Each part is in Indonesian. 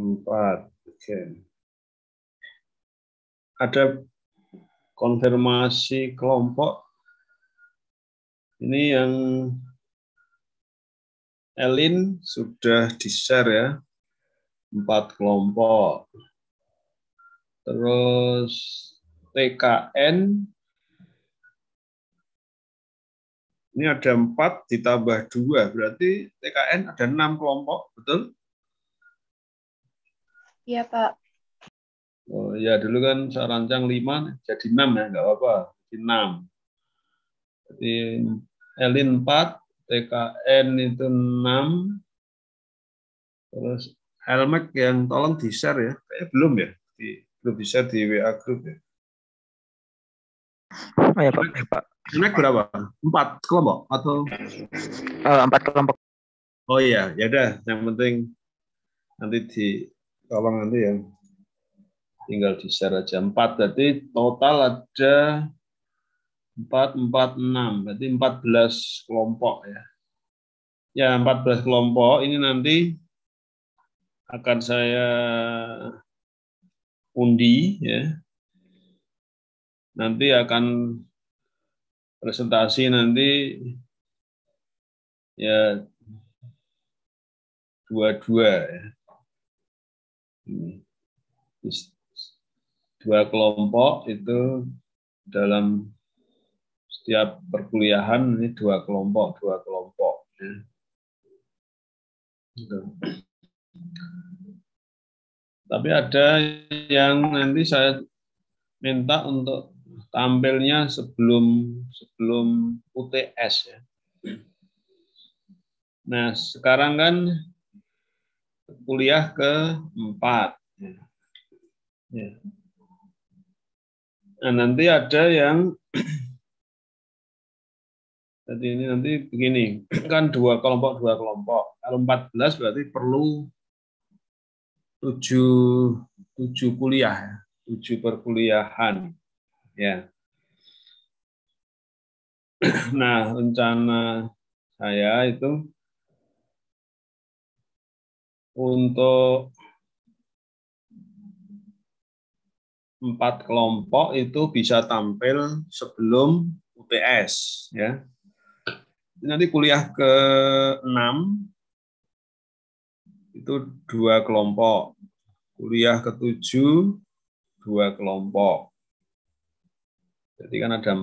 4. Oke. Ada konfirmasi kelompok. Ini yang Elin sudah di-share ya. 4 kelompok. Terus TKN ini ada 4 ditambah 2, berarti TKN ada 6 kelompok, betul? Iya, Pak. Oh ya, dulu kan saya rancang 5 jadi 6 ya, nggak apa-apa, jadi 6. Jadi Elin 4, TKN itu 6, terus Helmek yang tolong di-share ya, kayaknya belum ya, belum di-share di WA group ya. Oh ya Pak, ya, Pak. Helmek berapa? 4 kelompok atau? 4 kelompok. Oh iya, ya udah, yang penting nanti tolong nanti yang tinggal di-share aja. 4, berarti total ada 4, 4, 6, berarti 14 kelompok ya. Ya, 14 kelompok ini nanti akan saya undi ya. Nanti akan presentasi nanti ya 22 ya. 2 kelompok itu dalam setiap perkuliahan ini 2 kelompok ya. Gitu. Tapi ada yang nanti saya minta untuk tampilnya sebelum UTS ya. Nah, sekarang kan kuliah ke-4. Ya. Nah, nanti ada yang jadi ini nanti begini, kan 2 kelompok. Kalau 14 berarti perlu 7 kuliah, 7 perkuliahan. Ya. Nah, rencana saya itu untuk 4 kelompok itu bisa tampil sebelum UTS ya. Nanti kuliah ke-6 itu 2 kelompok. Kuliah ke-7 2 kelompok. Jadi kan ada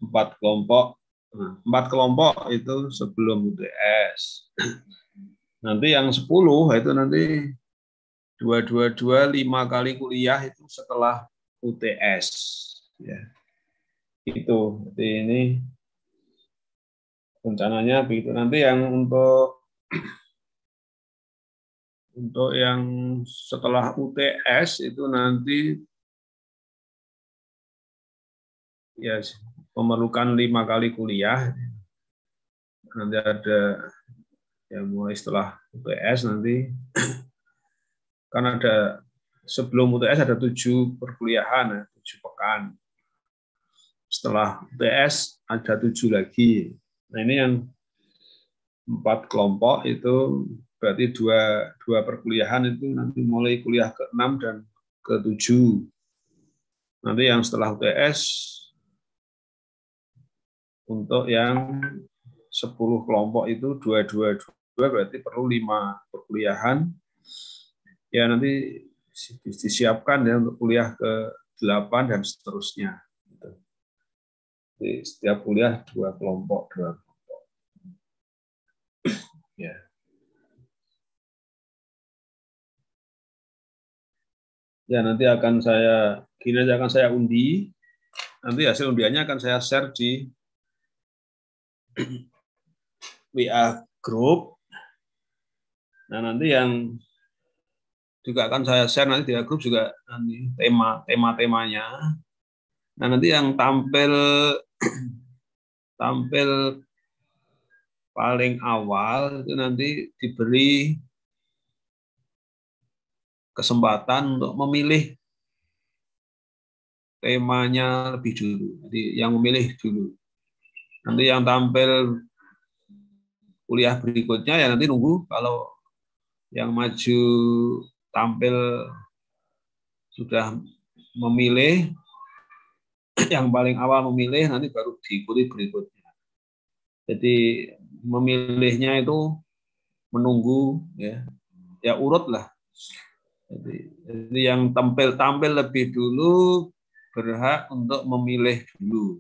4 kelompok. 4 kelompok itu sebelum UTS. Nanti yang 10 itu nanti 2, 5 kali kuliah itu setelah UTS. Ya. Itu. Jadi ini rencananya begitu. Nanti yang untuk yang setelah UTS itu nanti ya memerlukan 5 kali kuliah. Nanti ada yang mulai setelah UTS nanti kan ada sebelum UTS ada 7 perkuliahan, 7 pekan. Setelah UTS ada 7 lagi. Nah ini yang 4 kelompok itu berarti 2 perkuliahan itu nanti mulai kuliah ke-6 dan ke-7. Nanti yang setelah UTS untuk yang 10 kelompok itu 2 berarti perlu 5 perkuliahan. Ya nanti disiapkan ya untuk kuliah ke-8 dan seterusnya. Jadi setiap kuliah 2 kelompok. Ya. Ya nanti akan saya undi. Nanti hasil undiannya akan saya share di WA group. Nah nanti yang juga akan saya share nanti di WA group juga nanti tema-temanya. Nah nanti yang tampil paling awal itu nanti diberi kesempatan untuk memilih temanya lebih dulu. Jadi yang memilih dulu. Nanti yang tampil kuliah berikutnya ya nanti nunggu kalau yang maju tampil sudah memilih, yang paling awal memilih, nanti baru diikuti berikutnya. Jadi memilihnya itu menunggu, ya urut lah. Jadi yang tampil lebih dulu berhak untuk memilih dulu.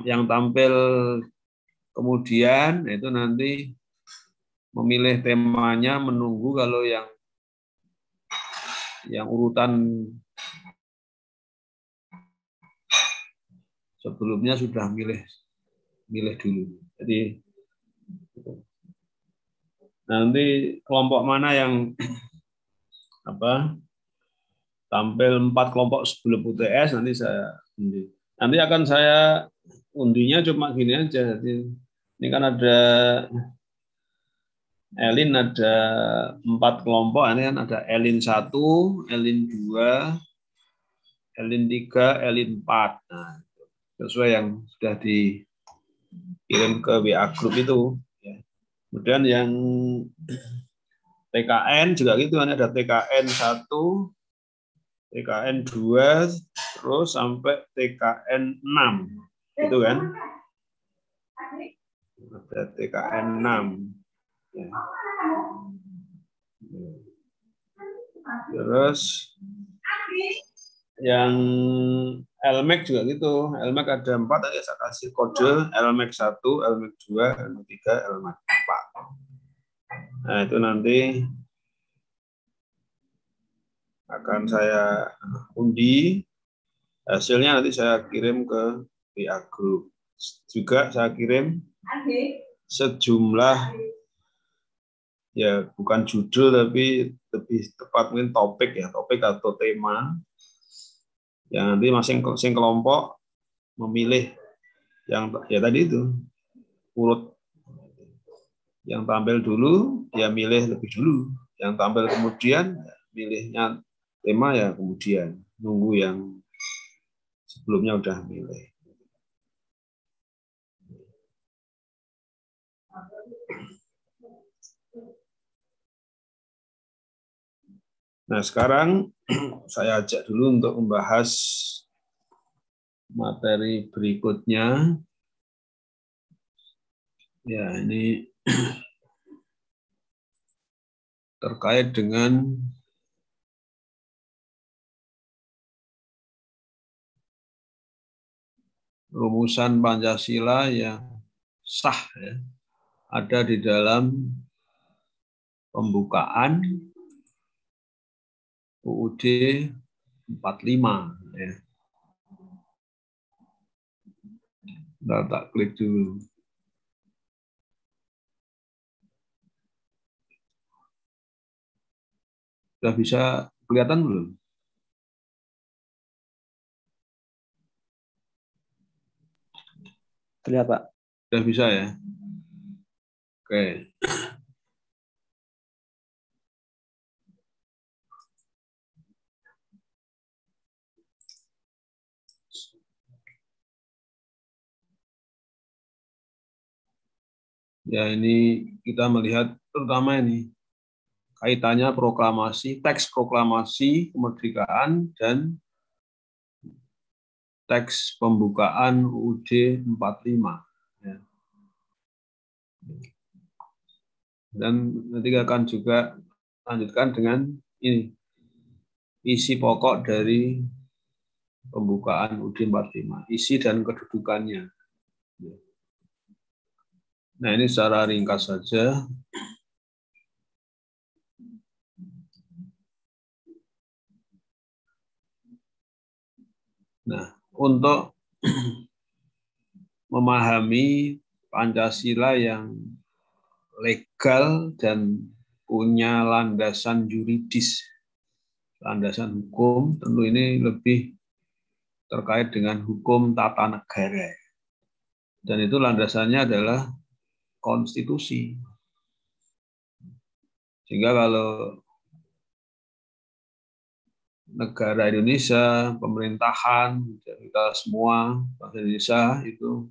Yang tampil kemudian itu nanti memilih temanya, menunggu kalau yang urutan sebelumnya sudah milih dulu. Jadi nanti kelompok mana yang tampil 4 kelompok sebelum UTS nanti saya undi. Nanti akan saya undinya cuma gini aja. Jadi, ini kan ada Elin ada 4 kelompok, ini kan ada Elin 1, Elin 2, Elin 3, Elin 4. Nah, sesuai yang sudah dikirim ke WA group itu. Kemudian yang TKN juga gitu, ada TKN 1, TKN 2, terus sampai TKN 6. Gitu kan? Ada TKN 6. Ya. Terus yang LMAC juga gitu. LMAC ada 4, ya saya kasih kode LMAC 1, LMAC 2, LMAC 3, LMAC 4. Nah, itu nanti akan saya undi. Hasilnya nanti saya kirim ke WA Group. Juga saya kirim sejumlah, ya bukan judul tapi lebih tepat mungkin topik atau tema yang nanti masing-masing kelompok memilih yang ya tadi itu urut, yang tampil dulu ya milih lebih dulu, yang tampil kemudian ya, milihnya tema ya kemudian, nunggu yang sebelumnya udah milih. Nah, sekarang saya ajak dulu untuk membahas materi berikutnya. Ya, ini terkait dengan rumusan Pancasila yang sah, ya, ada di dalam pembukaan UUD 45. Ya. Bentar, tak klik dulu. Sudah bisa kelihatan belum? Terlihat, Pak. Sudah bisa ya? Oke. Ya, ini kita melihat terutama ini kaitannya proklamasi, teks proklamasi kemerdekaan dan teks pembukaan UUD 45. Ya. Dan nanti akan juga lanjutkan dengan ini, isi pokok dari pembukaan UUD 45, isi dan kedudukannya. Nah, ini secara ringkas saja. Nah, untuk memahami Pancasila yang legal dan punya landasan yuridis, landasan hukum, tentu ini lebih terkait dengan hukum tata negara. Dan itu landasannya adalah konstitusi. Sehingga kalau negara Indonesia, pemerintahan, kita semua, bangsa Indonesia itu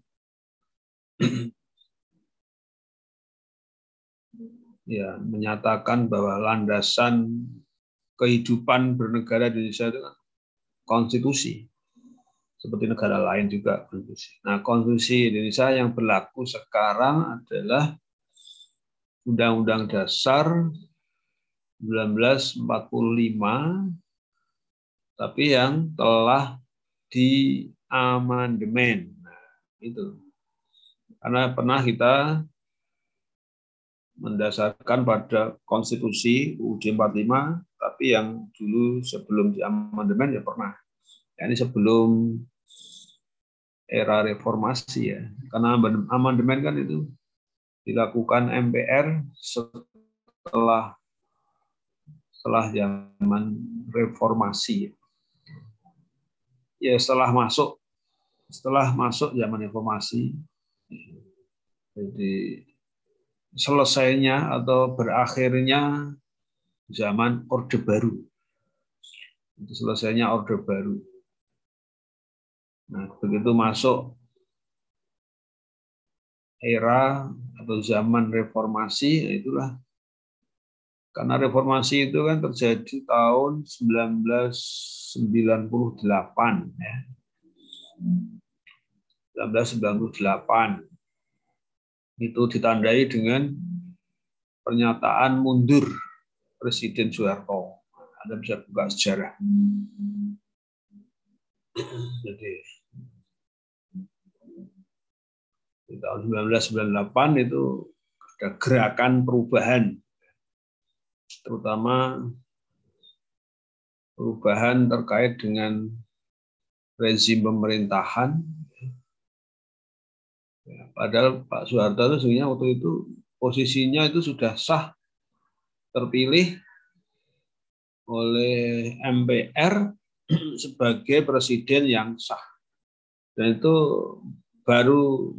ya menyatakan bahwa landasan kehidupan bernegara di Indonesia itu kan konstitusi. Seperti negara lain juga konstitusi. Nah, konstitusi Indonesia yang berlaku sekarang adalah Undang-Undang Dasar 1945, tapi yang telah diamandemen. Nah, itu. Karena pernah kita mendasarkan pada konstitusi UUD 45, tapi yang dulu sebelum diamandemen ya pernah. Ini sebelum era reformasi ya. Karena amandemen kan itu dilakukan MPR setelah zaman reformasi. Ya setelah masuk zaman reformasi. Jadi selesainya atau berakhirnya zaman Orde Baru. Itu selesainya Orde Baru. Nah, begitu masuk era atau zaman reformasi, itulah karena reformasi itu kan terjadi tahun 1998 ya. 1998 itu ditandai dengan pernyataan mundur Presiden Soeharto. Anda bisa buka sejarah. Jadi di tahun 1998 itu ada gerakan perubahan, terutama perubahan terkait dengan rezim pemerintahan. Padahal Pak Soeharto itu sebenarnya waktu itu posisinya itu sudah sah terpilih oleh MPR sebagai presiden yang sah. Dan itu baru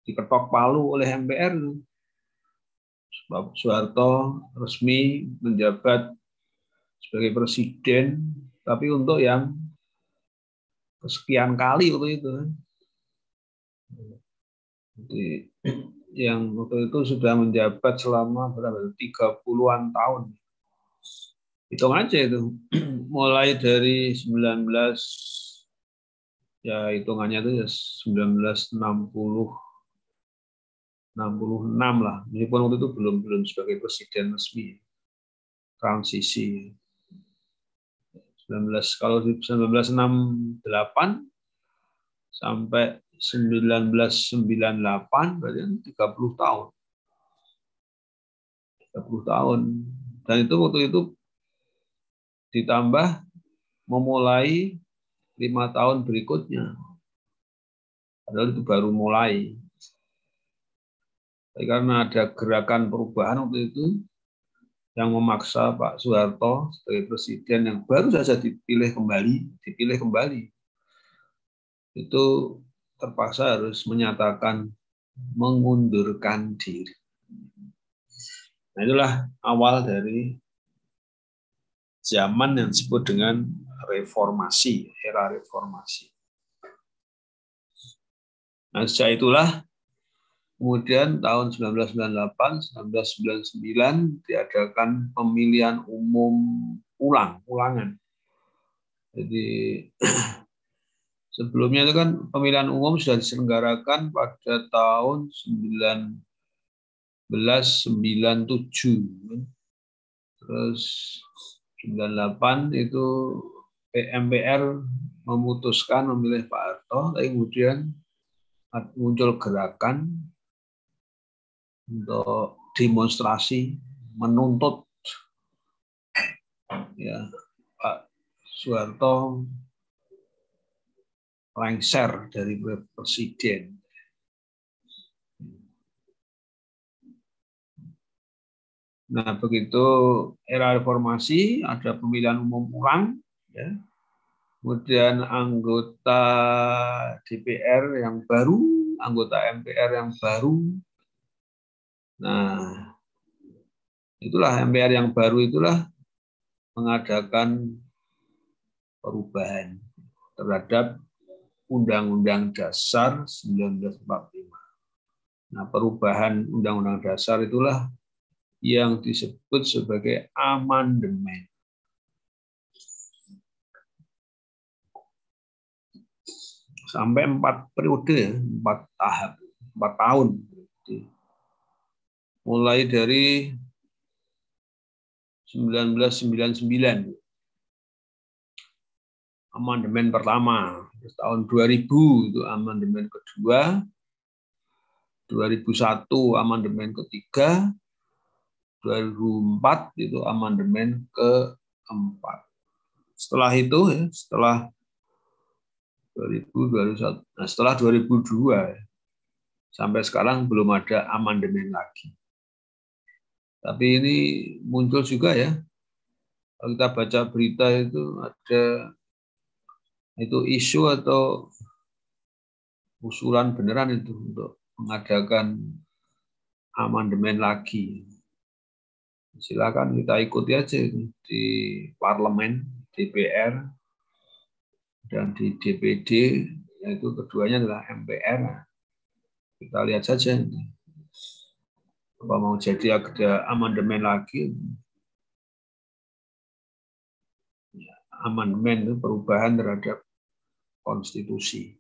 diketok palu oleh MPR. Pak Soeharto resmi menjabat sebagai presiden, tapi untuk yang kesekian kali waktu itu. Jadi, yang waktu itu sudah menjabat selama berapa? 30-an tahun. Hitung aja itu. Mulai dari 19 ya hitungannya itu ya 1966 lah. Meskipun waktu itu belum sebagai presiden resmi. Transisi. kalau 1968 sampai 1998 berarti 30 tahun. 30 tahun. Dan itu waktu itu ditambah memulai 5 tahun berikutnya. Padahal itu baru mulai. Tapi karena ada gerakan perubahan waktu itu yang memaksa Pak Soeharto sebagai presiden yang baru saja dipilih kembali. Itu terpaksa harus menyatakan mengundurkan diri. Nah, itulah awal dari zaman yang disebut dengan reformasi, era reformasi. Nah, sejak itulah kemudian tahun 1998, 1999 diadakan pemilihan umum ulangan. Jadi sebelumnya itu kan pemilihan umum sudah diselenggarakan pada tahun 1997. Terus 98 itu MPR memutuskan memilih Pak Harto, tapi kemudian muncul gerakan untuk demonstrasi menuntut ya Pak Soeharto lengser dari presiden. Nah, begitu era reformasi ada pemilihan umum ulang, ya. Kemudian anggota DPR yang baru, anggota MPR yang baru. Nah, itulah MPR yang baru itulah mengadakan perubahan terhadap Undang-Undang Dasar 1945. Nah, perubahan Undang-Undang Dasar itulah yang disebut sebagai amandemen. Sampai 4 periode, 4 tahap, 4 tahun. Mulai dari 1999, amandemen pertama. Terus tahun 2000 itu amandemen kedua, 2001 amandemen ketiga, 2004 itu amandemen keempat. Setelah itu, ya, setelah 2001, nah setelah 2002 sampai sekarang belum ada amandemen lagi. Tapi ini muncul juga ya, kalau kita baca berita itu ada itu isu atau usulan beneran itu untuk mengadakan amandemen lagi. Silakan kita ikuti aja di parlemen, DPR, dan di DPD, yaitu keduanya adalah MPR. Kita lihat saja apa mau jadi ada amandemen lagi. Amandemen itu perubahan terhadap konstitusi.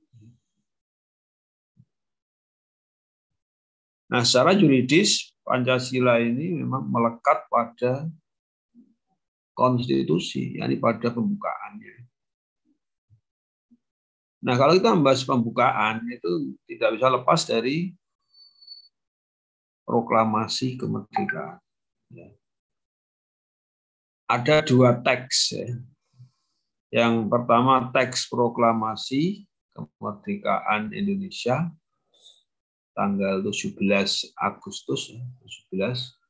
Nah, secara yuridis Pancasila ini memang melekat pada konstitusi, yakni pada pembukaannya. Nah, kalau kita membahas pembukaan itu tidak bisa lepas dari proklamasi kemerdekaan. Ada 2 teks. Ya. Yang pertama teks proklamasi kemerdekaan Indonesia tanggal 17 Agustus 17.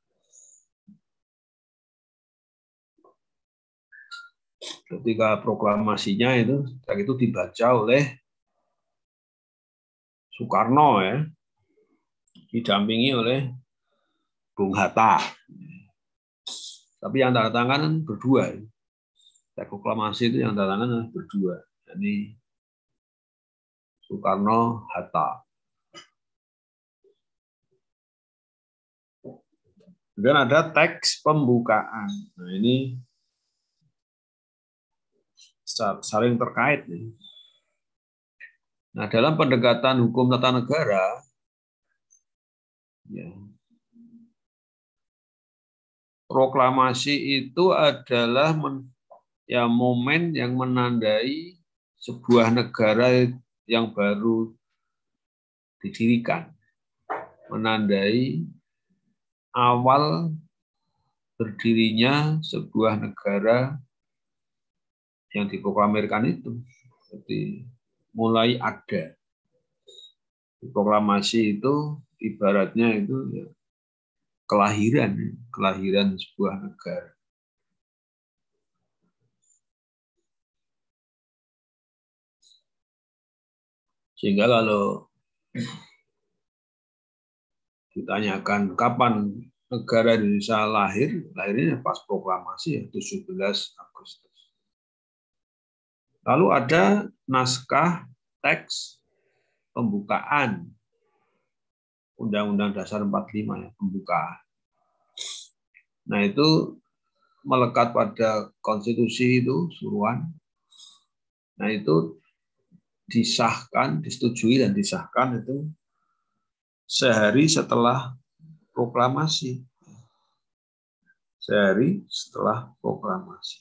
Ketika proklamasinya itu dibaca oleh Soekarno ya, didampingi oleh Bung Hatta. Tapi yang tanda tangan berdua. Teks proklamasi itu yang tanda tangan berdua. Jadi Soekarno, Hatta. Kemudian ada teks pembukaan. Nah, ini saling terkait. Nah, dalam pendekatan hukum tata negara, ya, proklamasi itu adalah momen yang menandai sebuah negara yang baru didirikan, menandai awal berdirinya sebuah negara yang diproklamirkan itu. Jadi mulai ada. Proklamasi itu ibaratnya itu ya, kelahiran sebuah negara. Sehingga kalau ditanyakan kapan negara Indonesia lahirnya pas proklamasi ya 17 Agustus. Lalu ada naskah teks pembukaan Undang-Undang Dasar 45 ya, pembukaan. Nah, itu melekat pada konstitusi itu suruhan. Nah, itu disahkan, disetujui dan disahkan itu sehari setelah proklamasi. Sehari setelah proklamasi.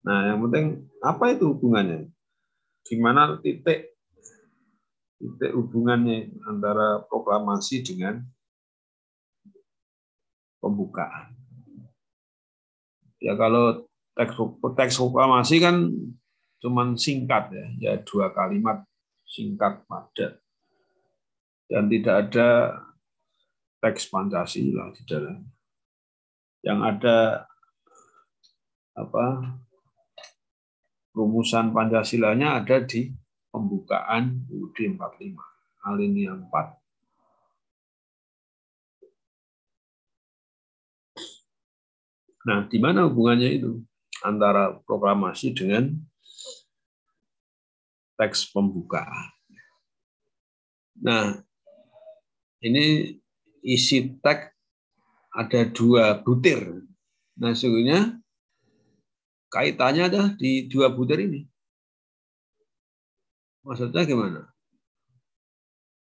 Nah, yang penting apa itu hubungannya? Gimana titik hubungannya antara proklamasi dengan pembukaan? Ya kalau teks proklamasi kan cuman singkat ya 2 kalimat singkat padat dan tidak ada teks Pancasila di dalam. Yang ada rumusan Pancasilanya ada di pembukaan UUD 45 alinea 4. Nah, di mana hubungannya itu antara proklamasi dengan teks pembukaan? Nah, ini isi teks ada 2 butir. Nah, sesungguhnya kaitannya ada di 2 butir ini. Maksudnya gimana?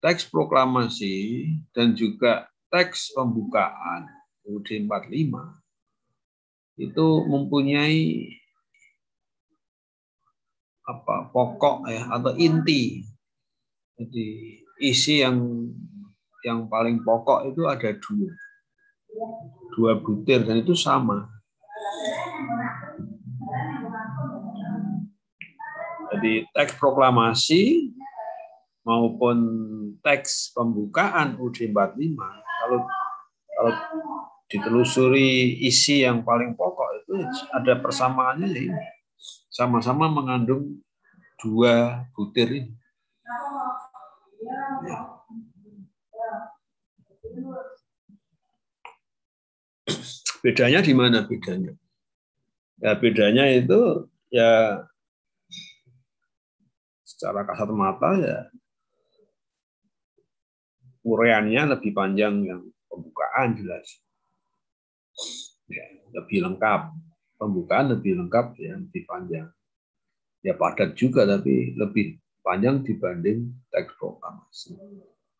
Teks proklamasi dan juga teks pembukaan UUD 45 itu mempunyai pokok ya atau inti. Jadi isi yang paling pokok itu ada 2 butir dan itu sama. Jadi teks proklamasi maupun teks pembukaan UUD 45 kalau ditelusuri isi yang paling pokok itu ada persamaannya ya, sama-sama mengandung 2 butir ini. Bedanya di mana bedanya? Ya bedanya itu ya secara kasat mata ya uraiannya lebih panjang yang pembukaan jelas. Ya, lebih lengkap. Pembukaan lebih lengkap ya, lebih panjang. Ya padat juga tapi lebih panjang dibanding teks proklamasi.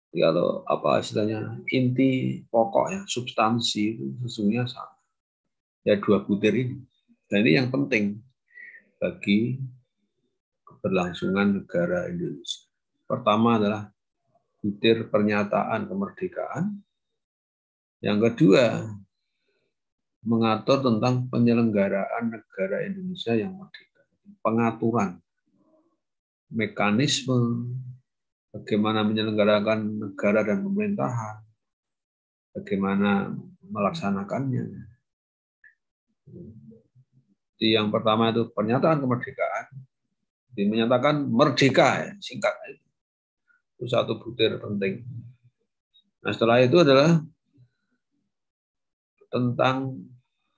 Kalau istilahnya inti pokok ya substansi itu sesungguhnya sama. Ya 2 butir ini. Dan ini yang penting bagi keberlangsungan negara Indonesia. Pertama adalah butir pernyataan kemerdekaan. Yang kedua, mengatur tentang penyelenggaraan negara Indonesia yang merdeka. Pengaturan, mekanisme, bagaimana menyelenggarakan negara dan pemerintahan, bagaimana melaksanakannya. Jadi yang pertama itu pernyataan kemerdekaan, menyatakan merdeka, ya, singkat. Itu 1 butir penting. Nah setelah itu adalah tentang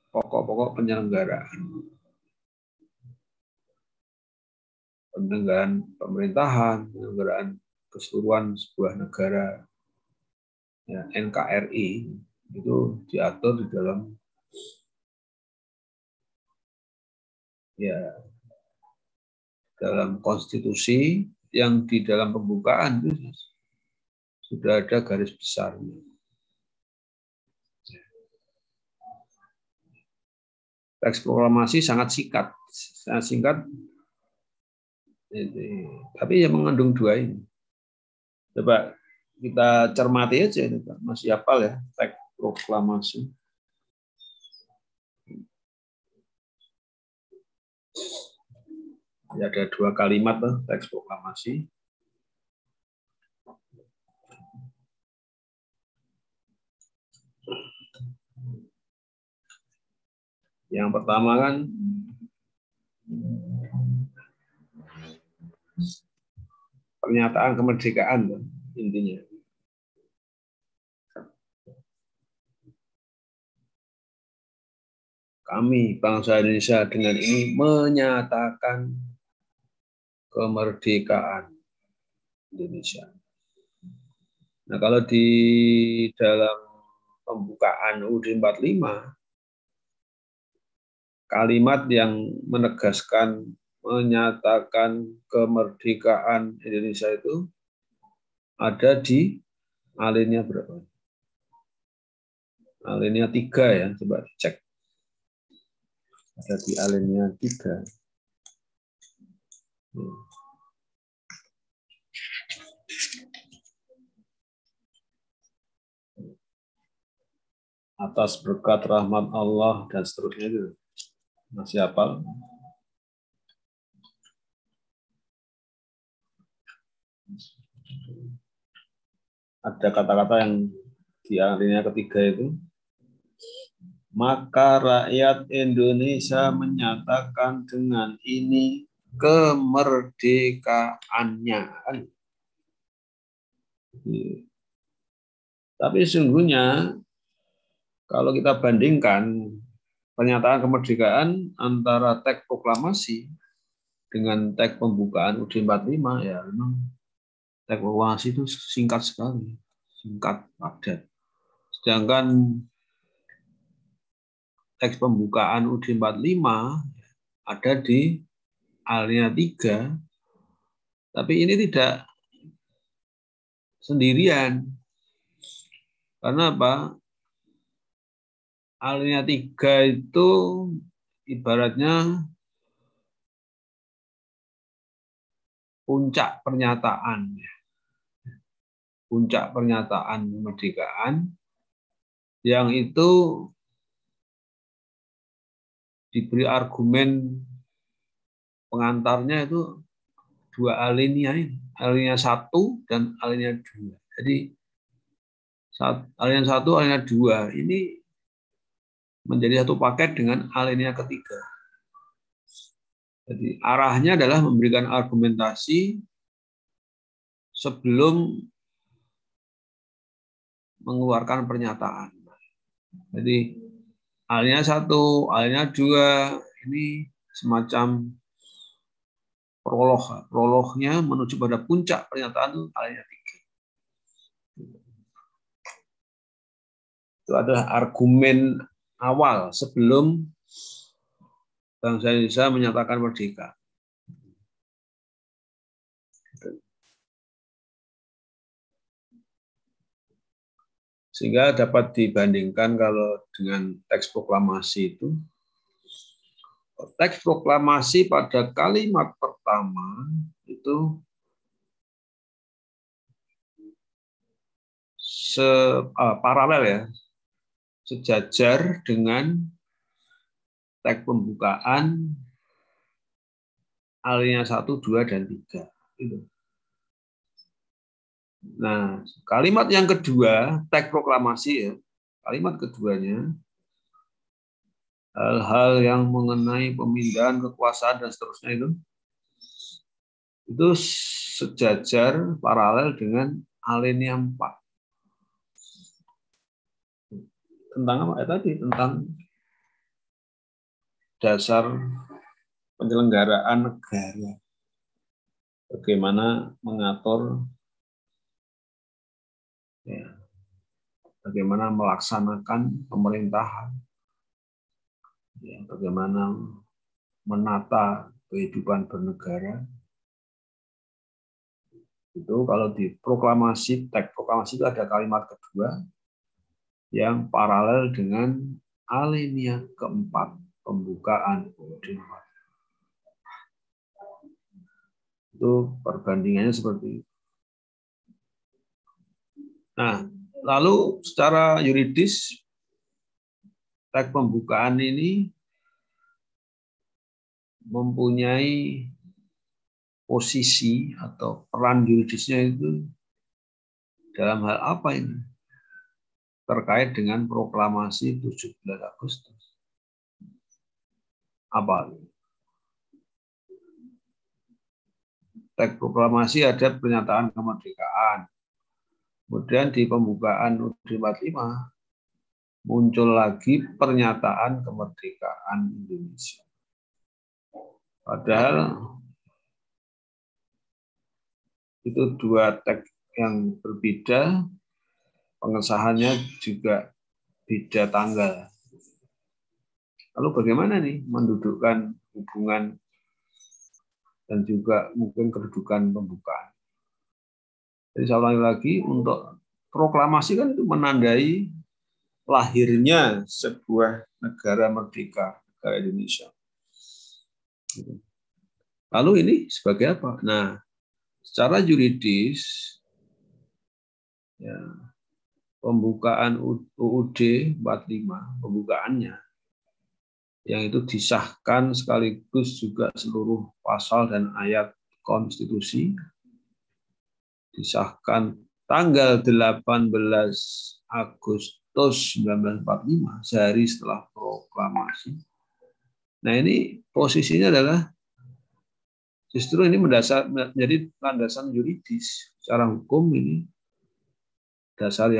pokok-pokok penyelenggaraan. Penyelenggaraan pemerintahan, penyelenggaraan keseluruhan sebuah negara, ya, NKRI, itu diatur di dalam dalam konstitusi yang di dalam pembukaan itu sudah ada garis besarnya. Teks proklamasi sangat singkat, tapi ya mengandung 2 ini. Coba kita cermati aja, masih hafal ya teks proklamasi. Ya, ada 2 kalimat teks proklamasi. Yang pertama kan pernyataan kemerdekaan intinya. Kami bangsa Indonesia dengan ini menyatakan kemerdekaan Indonesia. Nah, kalau di dalam pembukaan UUD 45 kalimat yang menegaskan menyatakan kemerdekaan Indonesia itu ada di alinea berapa? Alinea 3 ya, coba dicek. Ada di alinea 3. Atas berkat rahmat Allah dan seterusnya itu. Masih hafal? Ada kata-kata yang di alinea ketiga itu. Maka rakyat Indonesia menyatakan dengan ini kemerdekaannya. Tapi sesungguhnya kalau kita bandingkan pernyataan kemerdekaan antara teks proklamasi dengan teks pembukaan UUD 45 ya memang teks proklamasi itu singkat sekali, singkat padat. Sedangkan teks pembukaan UUD 45 ada di alinea 3, tapi ini tidak sendirian. Karena apa? Alinea 3 itu ibaratnya puncak pernyataan. Puncak pernyataan kemerdekaan yang itu diberi argumen pengantarnya itu dua alinea ini, alinea 1 dan alinea 2. Jadi alinea 1, alinea 2 ini menjadi satu paket dengan alinea ketiga. Jadi arahnya adalah memberikan argumentasi sebelum mengeluarkan pernyataan. Jadi alinea 1, alinea 2 ini semacam prolognya menuju pada puncak pernyataan itu alinea 3. Itu adalah argumen awal sebelum bangsa Indonesia menyatakan merdeka. Sehingga dapat dibandingkan kalau dengan teks proklamasi itu. Teks proklamasi pada kalimat pertama itu paralel ya, sejajar dengan teks pembukaan alinea 1, 2, dan 3. Nah, kalimat yang kedua, teks proklamasi ya, kalimat keduanya, hal-hal yang mengenai pemindahan kekuasaan dan seterusnya itu sejajar paralel dengan alinea 4. Tentang apa tadi? Tentang dasar penyelenggaraan negara. Bagaimana mengatur, ya, bagaimana melaksanakan pemerintahan, ya, bagaimana menata kehidupan bernegara. Itu kalau di proklamasi, teks proklamasi itu ada kalimat kedua yang paralel dengan alinea keempat, pembukaan UUD 45. Itu perbandingannya seperti itu. Nah, lalu secara yuridis, teks pembukaan ini mempunyai posisi atau peran yuridisnya itu dalam hal apa ini? Terkait dengan proklamasi 17 Agustus. Apa? Teks proklamasi ada pernyataan kemerdekaan. Kemudian di pembukaan UUD 45 muncul lagi pernyataan kemerdekaan Indonesia. Padahal itu dua teks yang berbeda, pengesahannya juga beda tanggal. Lalu bagaimana nih mendudukkan hubungan dan juga mungkin kedudukan pembukaan? Jadi saya ulangi lagi, untuk proklamasi kan itu menandai lahirnya sebuah negara merdeka, negara Indonesia. Lalu ini sebagai apa? Nah, secara yuridis, ya, pembukaan UUD 45, pembukaannya, yang itu disahkan sekaligus juga seluruh pasal dan ayat konstitusi, disahkan tanggal 18 Agustus 1945, sehari setelah proklamasi. Nah, ini posisinya adalah justru ini menjadi landasan yuridis. Secara hukum ini dasar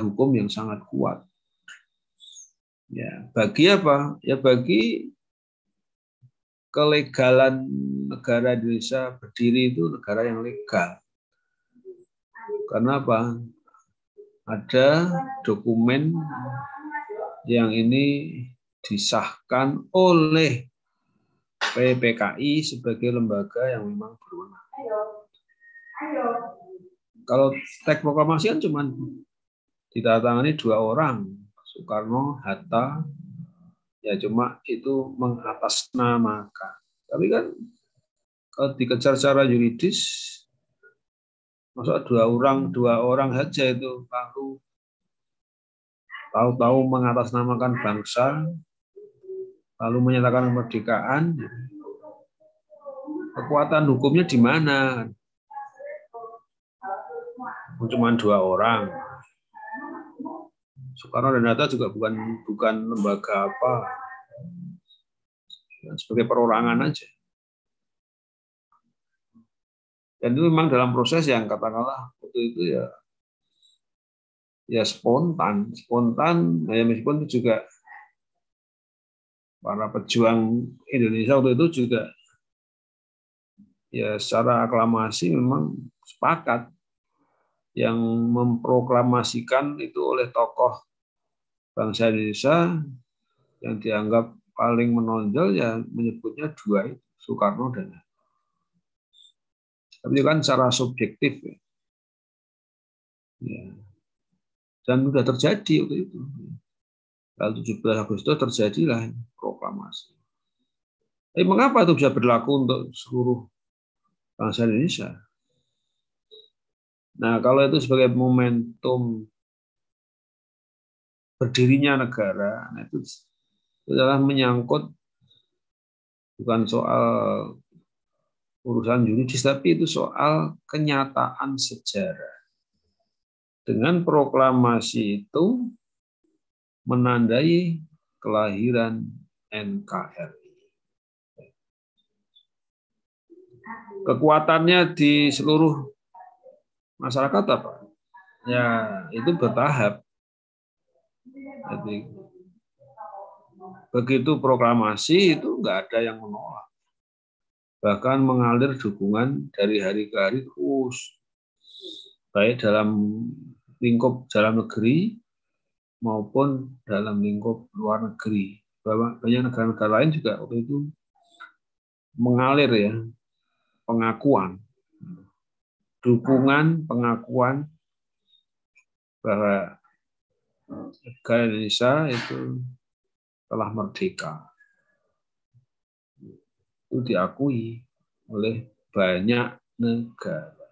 hukum yang sangat kuat. Ya, bagi apa? Ya bagi kelegalan negara Indonesia berdiri itu negara yang legal. Karena apa? Ada dokumen yang ini disahkan oleh PPKI sebagai lembaga yang memang berwenang. Kalau teks proklamasi kan cuma ditandatangani 2 orang, Soekarno, Hatta, ya cuma itu mengatasnamakan. Tapi kan kalau dikejar secara yuridis, masa 2 orang saja itu lalu tahu-tahu mengatasnamakan bangsa, lalu menyatakan kemerdekaan, kekuatan hukumnya di mana? Cuma 2 orang. Soekarno dan Hatta juga bukan lembaga apa, sebagai perorangan aja. Dan itu memang dalam proses yang katakanlah waktu itu ya spontan, ya meskipun itu juga para pejuang Indonesia waktu itu juga ya secara aklamasi memang sepakat. Yang memproklamasikan itu oleh tokoh bangsa Indonesia yang dianggap paling menonjol ya menyebutnya 2 itu, Soekarno dan Hatta. Tapi itu kan secara subjektif ya. Dan sudah terjadi waktu itu. Tanggal 17 Agustus terjadilah proklamasi. Tapi mengapa itu bisa berlaku untuk seluruh bangsa Indonesia? Nah, kalau itu sebagai momentum berdirinya negara, nah itu adalah menyangkut bukan soal urusan yuridis, tapi itu soal kenyataan sejarah. Dengan proklamasi itu menandai kelahiran NKRI. Kekuatannya di seluruh masyarakat apa? Ya, itu bertahap. Jadi, begitu proklamasi itu nggak ada yang menolak. Bahkan mengalir dukungan dari hari ke hari terus. Baik dalam lingkup dalam negeri maupun dalam lingkup luar negeri. Banyak negara-negara lain juga waktu itu mengalir ya pengakuan, dukungan, pengakuan bahwa negara Indonesia itu telah merdeka. Itu diakui oleh banyak negara.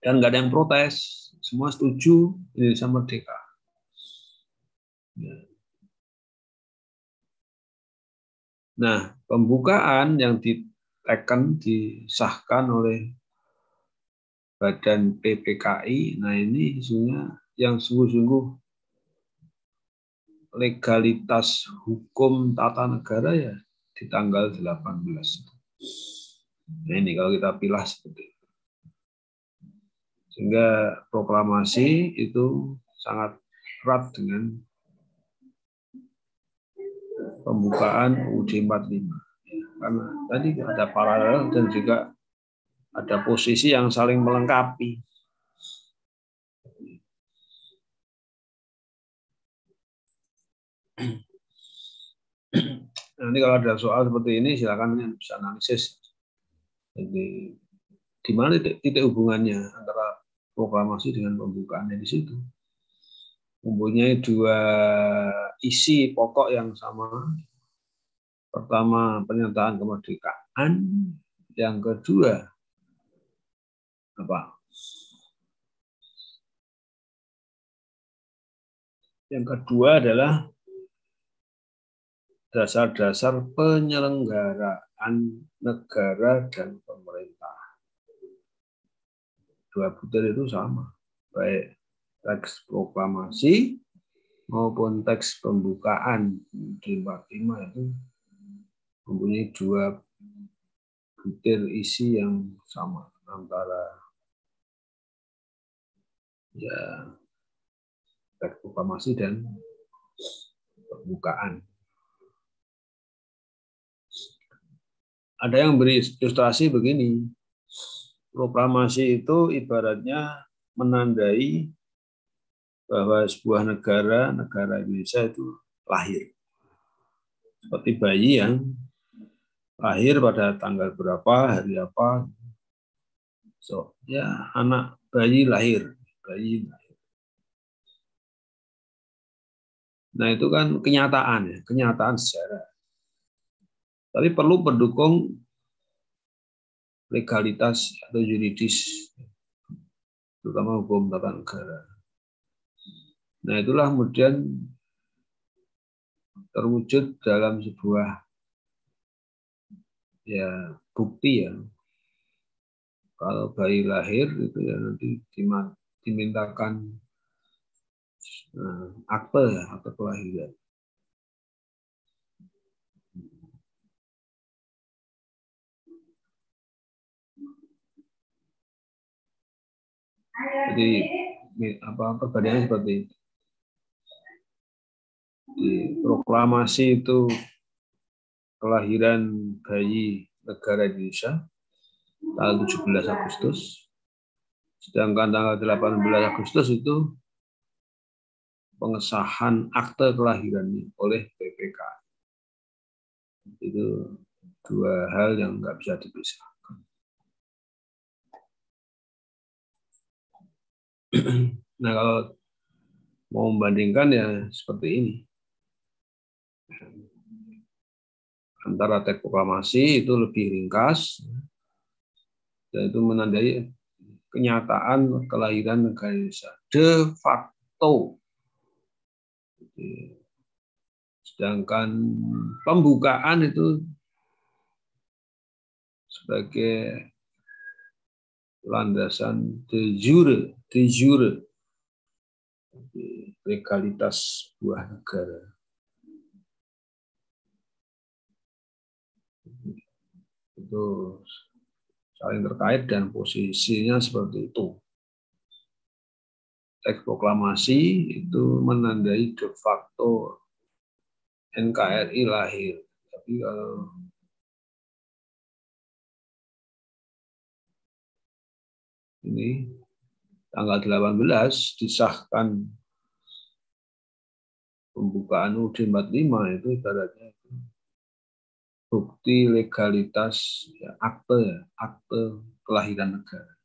Dan nggak ada yang protes, semua setuju Indonesia merdeka. Nah, pembukaan yang disahkan oleh Badan PPKI, nah ini isunya yang sungguh-sungguh legalitas hukum tata negara ya di tanggal 18. Nah ini kalau kita pilah seperti itu. Sehingga proklamasi itu sangat erat dengan pembukaan UUD 45. Karena tadi ada paralel dan juga ada posisi yang saling melengkapi. Nanti kalau ada soal seperti ini silakan bisa analisis. Jadi di mana titik hubungannya antara proklamasi dengan pembukaannya di situ? Mempunyai 2 isi pokok yang sama. Pertama, pernyataan kemerdekaan. Yang kedua, apa? Yang kedua adalah dasar-dasar penyelenggaraan negara dan pemerintah. 2 butir itu sama, baik teks proklamasi maupun teks pembukaan di 45 itu mempunyai 2 butir isi yang sama antara ya teks proklamasi dan pembukaan. Ada yang beri ilustrasi begini, proklamasi itu ibaratnya menandai bahwa sebuah negara Indonesia itu lahir. Seperti bayi yang lahir pada tanggal berapa, hari apa. So, ya anak bayi lahir. Nah, itu kan kenyataan ya, kenyataan sejarah. Tapi perlu pendukung legalitas atau yuridis, terutama hukum tata negara. Nah, itulah kemudian terwujud dalam sebuah ya bukti ya. Kalau bayi lahir itu ya nanti dimintakan akte kelahiran. Jadi perbandingan seperti itu. Di proklamasi itu kelahiran bayi negara Indonesia tanggal 17 Agustus, sedangkan tanggal 18 Agustus itu pengesahan akte kelahirannya oleh BPK. Itu dua hal yang nggak bisa dipisahkan. Nah, kalau mau membandingkan ya seperti ini. Antara teks proklamasi itu lebih ringkas, dan itu menandai kenyataan kelahiran negara Indonesia de facto. Sedangkan pembukaan itu sebagai landasan de jure legalitas sebuah negara. Itu saling terkait dan posisinya seperti itu. Teks proklamasi itu menandai de facto NKRI lahir. Tapi kalau ini tanggal 18 disahkan pembukaan UUD 45 itu ibaratnya bukti legalitas ya, akte kelahiran negara.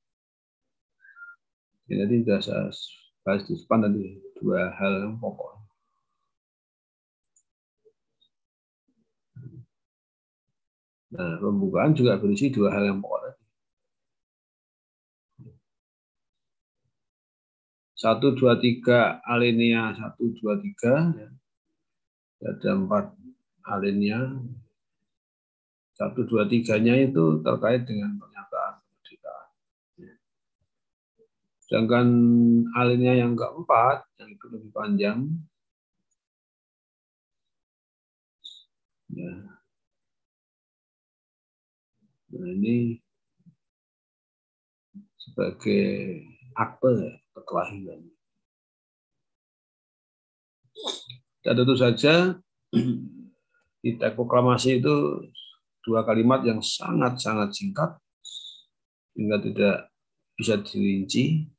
Jadi sudah saya bahas di depan tadi dua hal yang pokok. Nah, pembukaan juga berisi dua hal yang pokok tadi. 1, 2, 3 alinea 1, 2, 3 ya. Ada 4 alinea. 1, 2, 3-nya itu terkait dengan pernyataan kemerdekaan. Sedangkan alinea yang keempat, yang itu lebih panjang, ya. Nah, ini sebagai akte kelahiran. Dan tentu saja di teks proklamasi itu dua kalimat yang sangat-sangat singkat sehingga tidak bisa dirinci.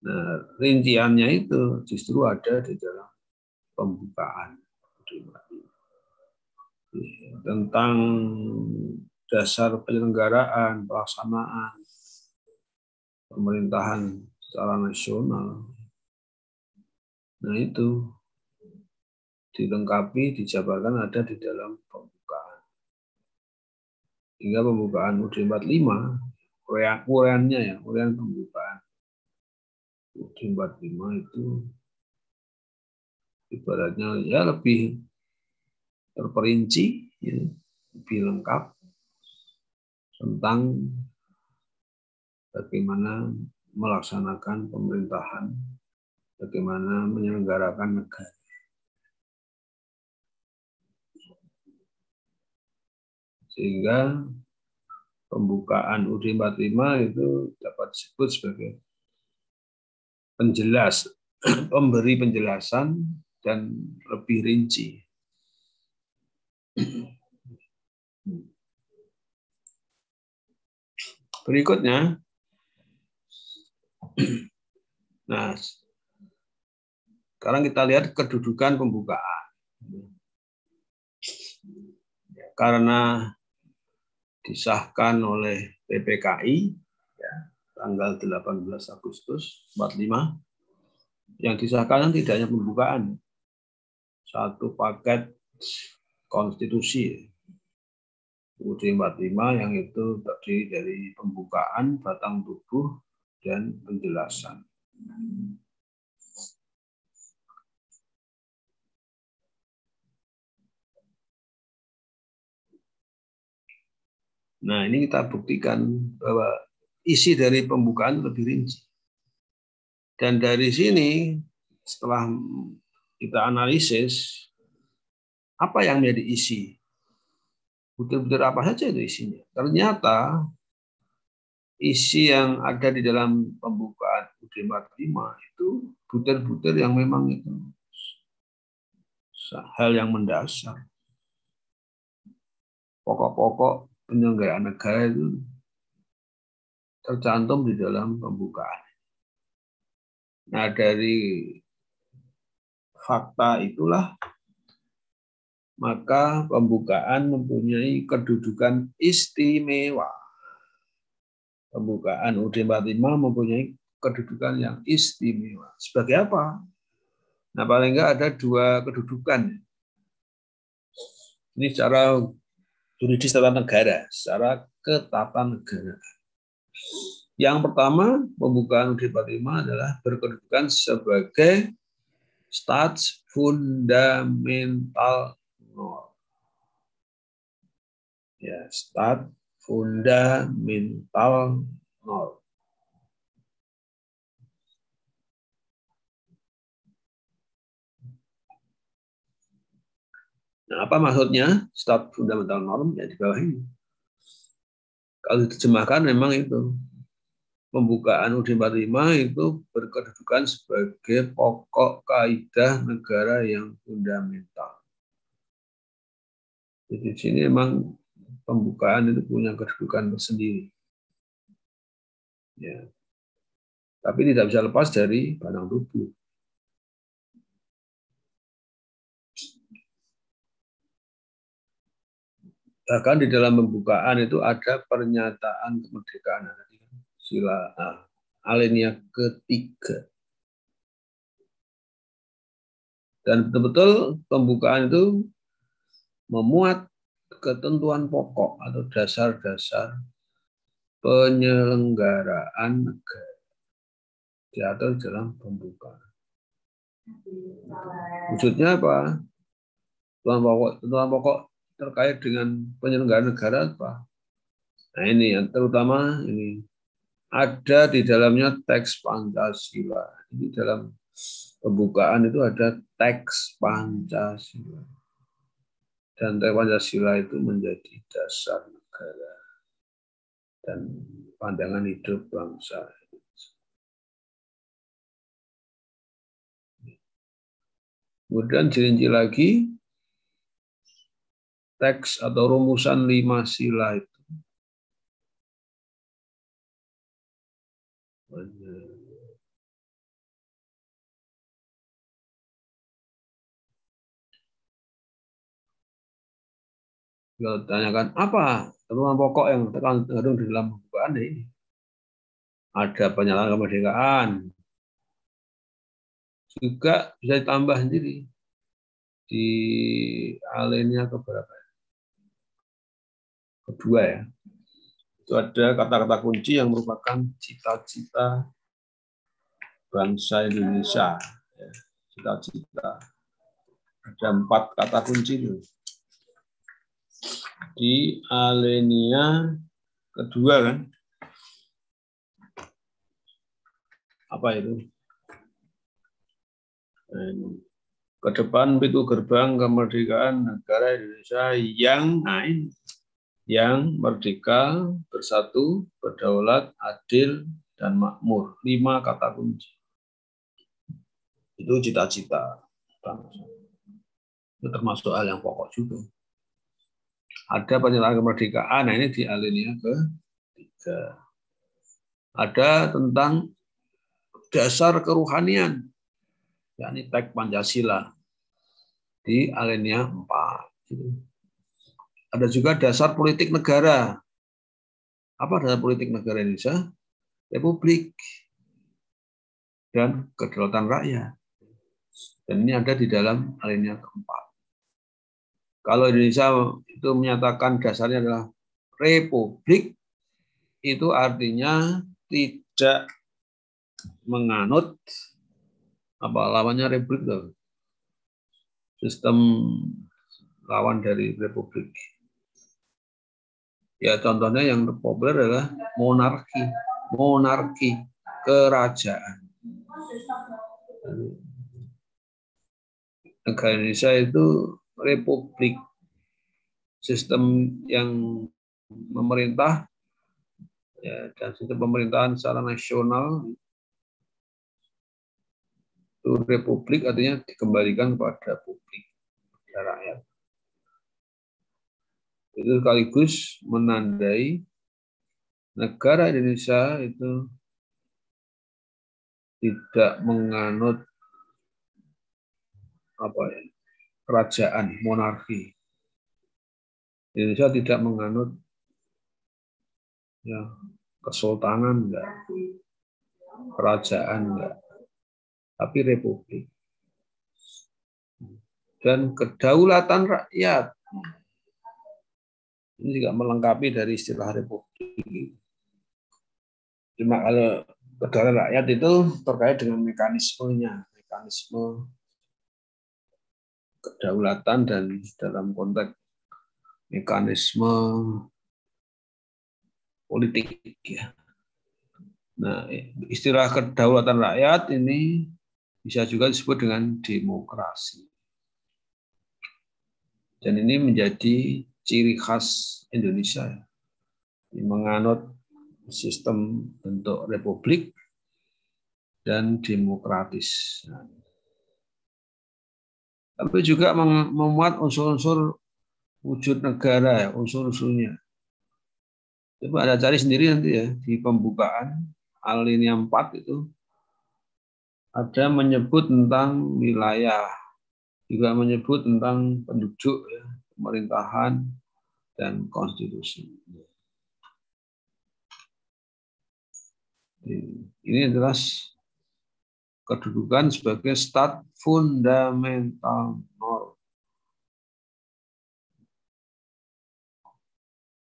Nah, rinciannya itu justru ada di dalam pembukaan tentang dasar penyelenggaraan, pelaksanaan pemerintahan secara nasional. Nah, itu dilengkapi, dijabarkan ada di dalam pembukaan. Hingga pembukaan UUD 45, uraian pembukaan UUD 45 itu ibaratnya ya lebih terperinci, ya, lebih lengkap tentang bagaimana melaksanakan pemerintahan, bagaimana menyelenggarakan negara. Sehingga pembukaan UUD 45 itu dapat disebut sebagai penjelas, pemberi penjelasan dan lebih rinci. Berikutnya, nah, Sekarang kita lihat kedudukan pembukaan. Karena disahkan oleh PPKI ya, tanggal 18 Agustus 45, yang disahkan tidak hanya pembukaan, satu paket konstitusi UUD 45 yang itu terdiri dari pembukaan, batang tubuh, dan penjelasan. Nah, ini kita buktikan bahwa isi dari pembukaan lebih rinci. Dan dari sini, setelah kita analisis, apa yang menjadi isi? Butir-butir apa saja itu isinya? Ternyata isi yang ada di dalam pembukaan UUD 45 itu butir-butir yang memang itu hal yang mendasar. Pokok-pokok penyelenggaraan negara itu tercantum di dalam pembukaan. Nah, dari fakta itulah maka pembukaan mempunyai kedudukan istimewa. Pembukaan UUD 45 mempunyai kedudukan yang istimewa. Sebagai apa? Nah, paling enggak ada dua kedudukan. Ini secara juridis tata negara, secara ketatanegaraan. Yang pertama, pembukaan UUD 45 adalah berkedudukan sebagai Staatsfundamental Norm. Ya, Staatsfundamental Norm. Nah, apa maksudnya Staatsfundamental Norm? Ya, di bawah ini. Kalau diterjemahkan memang itu. Pembukaan UUD 45 itu berkedudukan sebagai pokok kaidah negara yang fundamental. Jadi di sini memang pembukaan itu punya kedudukan tersendiri. Ya. Tapi tidak bisa lepas dari batang tubuh. Bahkan di dalam pembukaan itu ada pernyataan kemerdekaan. Sila alinea ketiga. Dan betul-betul pembukaan itu memuat ketentuan pokok atau dasar-dasar penyelenggaraan negara diatur dalam pembukaan. Wujudnya apa? Ketentuan pokok terkait dengan penyelenggaraan negara apa? Nah, ini yang terutama ini ada di dalamnya teks Pancasila. Ini dalam pembukaan itu ada teks Pancasila. Dan teks Pancasila itu menjadi dasar negara dan pandangan hidup bangsa. Kemudian dirinci lagi teks atau rumusan 5 sila itu. Kalau tanyakan apa ketentuan pokok yang terkandung di dalam pembukaan ini, ada penyalahan kemerdekaan, juga bisa ditambah sendiri di alinea keberapa? Kedua ya. Itu ada kata-kata kunci yang merupakan cita-cita bangsa Indonesia. Cita-cita. Ada 4 kata kunci itu. Di alinea kedua kan. Apa itu? Ke depan pintu gerbang kemerdekaan negara Indonesia yang merdeka, bersatu, berdaulat, adil, dan makmur. 5 kata kunci. Itu cita-cita bangsa. Itu termasuk hal yang pokok juga. Ada penyerahan kemerdekaan, nah ini di alinea ke-3. Ada tentang dasar keruhanian. yakni teks Pancasila di alinea 4. Ada juga dasar politik negara. Apa dasar politik negara Indonesia? Republik dan kedaulatan rakyat. Dan ini ada di dalam alinea keempat. Kalau Indonesia itu menyatakan dasarnya adalah republik, itu artinya tidak menganut apa lawannya republik itu. Sistem lawan dari republik. Ya contohnya yang populer adalah monarki, monarki, kerajaan. Negara Indonesia itu republik, sistem yang memerintah ya, dan sistem pemerintahan secara nasional itu republik artinya dikembalikan kepada publik, kepada rakyat. Itu sekaligus menandai negara Indonesia itu tidak menganut apa ya, kerajaan, monarki. Indonesia tidak menganut ya, kesultanan enggak, kerajaan enggak, tapi republik. Dan kedaulatan rakyat. Ini juga melengkapi dari istilah republik. Cuma kalau kedaulatan rakyat itu terkait dengan mekanismenya, mekanisme kedaulatan dan dalam konteks mekanisme politik. Ya. Nah, istilah kedaulatan rakyat ini bisa juga disebut dengan demokrasi. Dan ini menjadi ciri khas Indonesia, menganut sistem bentuk republik dan demokratis. Tapi juga memuat unsur-unsur wujud negara, ya, unsur-unsurnya. Coba Anda cari sendiri nanti ya, di pembukaan alinea 4 itu ada menyebut tentang wilayah, juga menyebut tentang penduduk, ya, pemerintahan, dan konstitusi. Ini adalah kedudukan sebagai stat fundamental norm.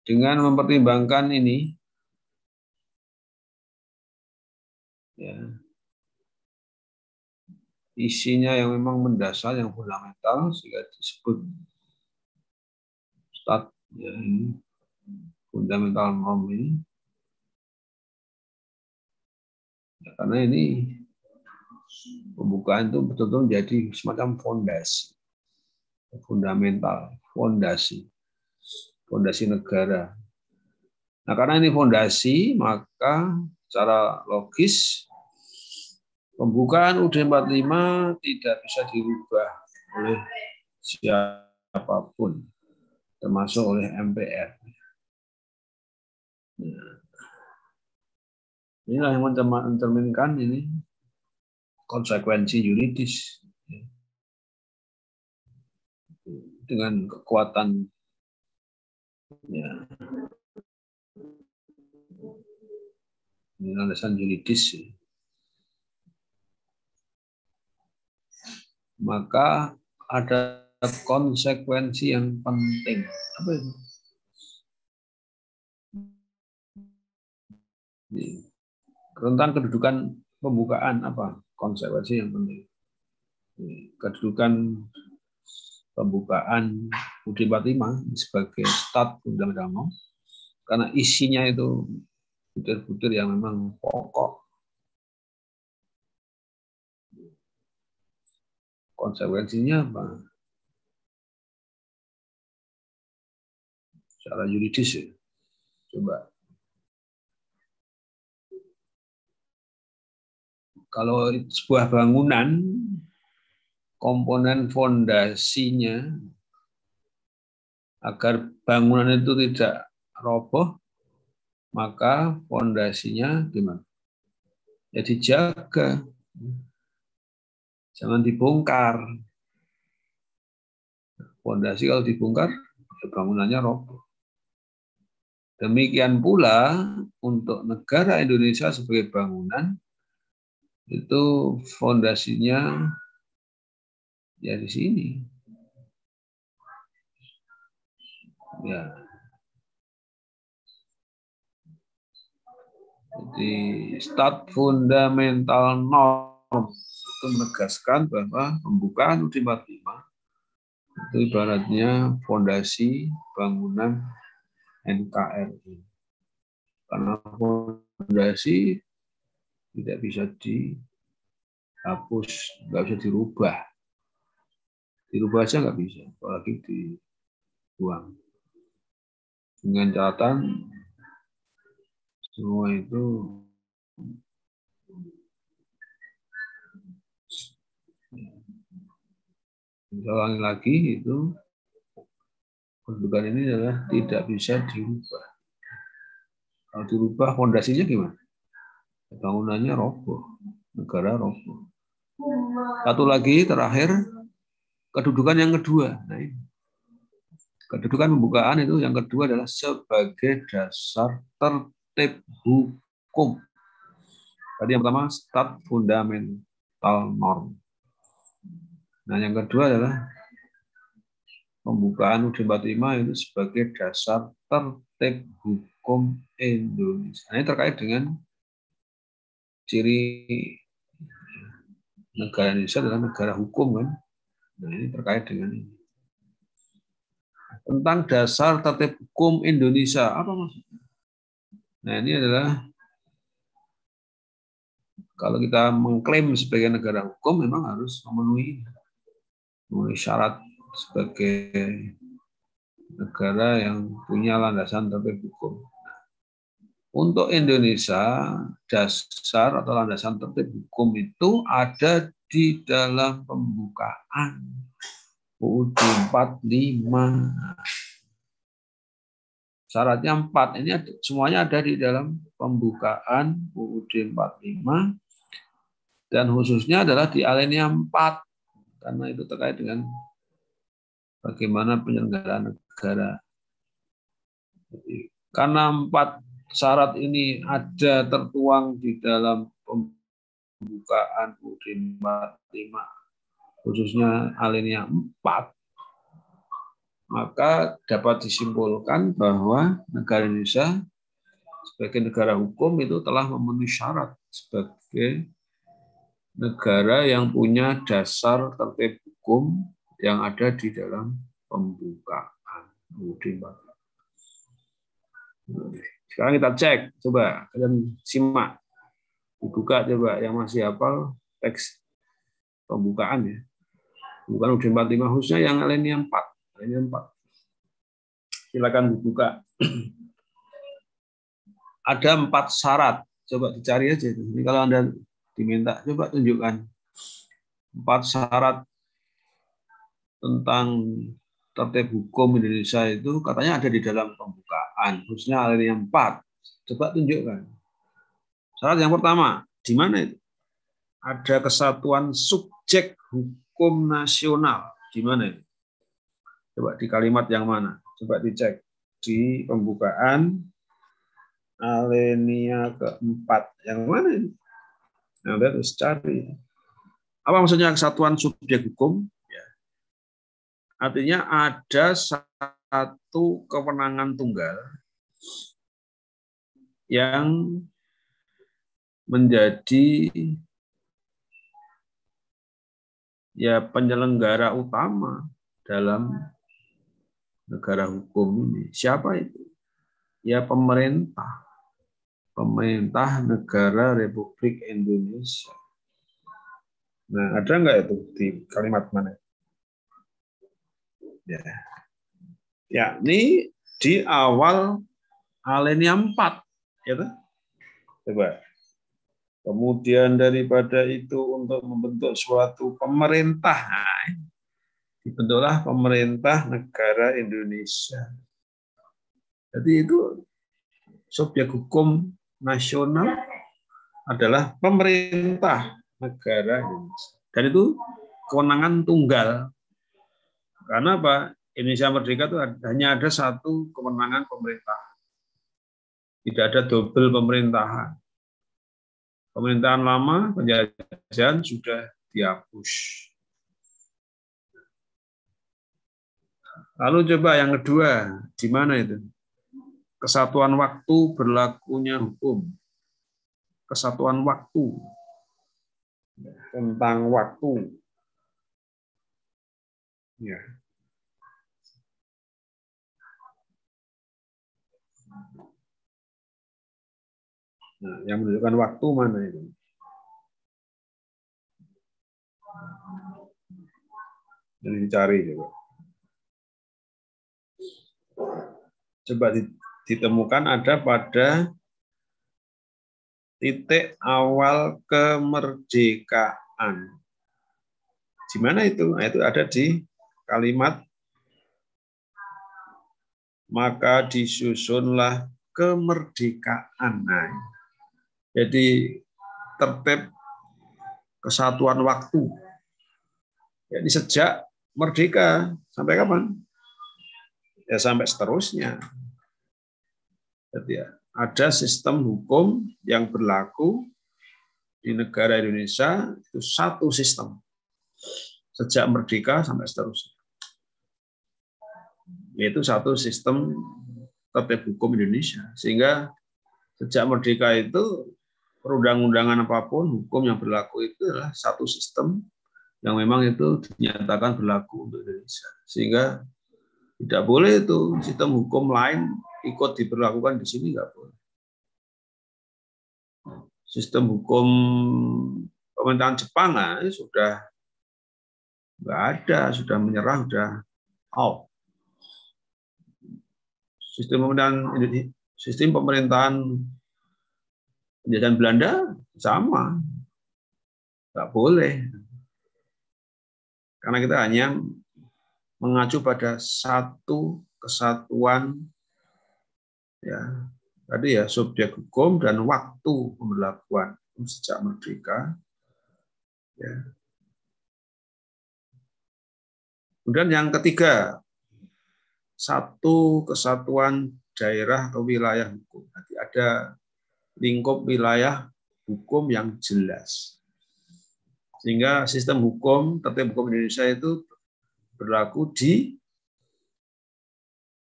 Dengan mempertimbangkan ini, ya, isinya yang memang mendasar, yang fundamental, sehingga disebut stat, ya, ini fundamental norm ini. Ya, karena ini pembukaan itu betul-betul menjadi semacam fondasi, fundamental, fondasi negara. Nah, karena ini fondasi, maka secara logis pembukaan UUD 45 tidak bisa dirubah oleh siapapun, termasuk oleh MPR. Nah, inilah yang mencerminkan ini konsekuensi yuridis dengan kekuatan ya, landasan yuridis. Maka ada konsekuensi yang penting. Apa itu? Tentang kedudukan pembukaan apa? Konsekuensi yang penting. Kedudukan pembukaan UUD 45 sebagai stat undang-undang karena isinya itu butir-butir yang memang pokok. Konsekuensinya apa? Secara yuridis ya. Coba. Kalau sebuah bangunan, komponen fondasinya, agar bangunan itu tidak roboh, maka fondasinya gimana? Ya dijaga. Jangan dibongkar. Fondasi kalau dibongkar, bangunannya roboh. Demikian pula untuk negara Indonesia sebagai bangunan, itu fondasinya ya di sini. Ya. Jadi stat fundamental norm itu menegaskan bahwa pembukaan UUD 45 itu ibaratnya fondasi bangunan NKRI. Karena fondasi tidak bisa dihapus, nggak bisa dirubah. Dirubah aja nggak bisa, apalagi dibuang. Dengan catatan semua itu ulangi lagi, itu kedudukan ini adalah tidak bisa dirubah. Kalau dirubah fondasinya gimana? Bangunannya roboh, negara roboh. Satu lagi terakhir, kedudukan yang kedua. Nah, ini. Kedudukan pembukaan itu yang kedua adalah sebagai dasar tertib hukum. Tadi yang pertama stat fundamental norm. Nah, yang kedua adalah pembukaan UUD 45 itu sebagai dasar tertib hukum Indonesia. Nah, ini terkait dengan ciri negara Indonesia adalah negara hukum kan. Nah, ini terkait dengan ini. Tentang dasar tertib hukum Indonesia, apa maksudnya? Nah, ini adalah kalau kita mengklaim sebagai negara hukum memang harus memenuhi syarat sebagai negara yang punya landasan tertib hukum. Untuk Indonesia, dasar atau landasan tertib hukum itu ada di dalam pembukaan UUD 45. Syaratnya 4. Ini semuanya ada di dalam pembukaan UUD 45 dan khususnya adalah di alinea 4 karena itu terkait dengan bagaimana penyelenggaraan negara. Jadi, karena 4 syarat ini ada tertuang di dalam pembukaan UUD 45 khususnya alinea 4, maka dapat disimpulkan bahwa negara Indonesia sebagai negara hukum itu telah memenuhi syarat sebagai negara yang punya dasar tertib hukum yang ada di dalam pembukaan UUD 45. Sekarang kita cek, coba kalian simak, dibuka coba yang masih hafal teks pembukaan ya. Bukan UUD 45 khususnya yang alinea 4. Silakan dibuka. Ada 4 syarat. Coba dicari aja itu. Ini kalau Anda diminta, coba tunjukkan 4 syarat tentang tertib hukum Indonesia itu katanya ada di dalam pembukaan, khususnya alinea 4. Coba tunjukkan. Syarat yang pertama, di mana itu? Ada kesatuan subjek hukum nasional. Di mana itu? Coba di kalimat yang mana? Coba dicek di pembukaan alinea keempat. Yang mana ini? Nah, harus cari. Apa maksudnya kesatuan subjek hukum? Ya. Artinya ada satu kewenangan tunggal yang menjadi ya penyelenggara utama dalam negara hukum ini. Siapa itu? Ya pemerintah. Pemerintah negara Republik Indonesia. Nah, ada nggak itu di kalimat mana? Ya. Yakni di awal alinea 4. Ya, coba. Kemudian daripada itu untuk membentuk suatu pemerintah. Nah, dibentuklah pemerintah negara Indonesia. Jadi itu subjek hukum nasional adalah pemerintah negara Indonesia. Dan itu kewenangan tunggal. Karena apa? Indonesia merdeka itu hanya ada satu kewenangan pemerintah. Tidak ada double pemerintahan. Pemerintahan lama, penjajahan sudah dihapus. Lalu coba yang kedua, di mana itu? Kesatuan waktu berlakunya hukum. Kesatuan waktu. Tentang waktu. Ya. Nah, yang menunjukkan waktu mana itu? Yang dicari coba. Coba ditemukan ada pada titik awal kemerdekaan. Di mana itu? Nah, itu ada di kalimat maka disusunlah kemerdekaan. Nah, jadi tertib kesatuan waktu. Jadi sejak merdeka sampai kapan? Ya sampai seterusnya. Jadi ada sistem hukum yang berlaku di negara Indonesia itu satu sistem. Sejak merdeka sampai seterusnya. Yaitu satu sistem tertib hukum Indonesia. Sehingga sejak merdeka itu perundang-undangan apapun, hukum yang berlaku itu adalah satu sistem yang memang itu dinyatakan berlaku untuk Indonesia. Sehingga tidak boleh itu sistem hukum lain ikut diberlakukan di sini, nggak boleh. Sistem hukum pemerintahan Jepang sudah nggak ada, sudah menyerah, sudah out. Sistem pemerintahan penjajahan Belanda sama, nggak boleh. Karena kita hanya mengacu pada satu kesatuan, ya tadi ya subjek hukum dan waktu pemberlakuan sejak merdeka. Ya. Kemudian yang ketiga, satu kesatuan daerah atau wilayah hukum. Nanti ada lingkup wilayah hukum yang jelas. Sehingga sistem hukum, tertib hukum Indonesia itu berlaku di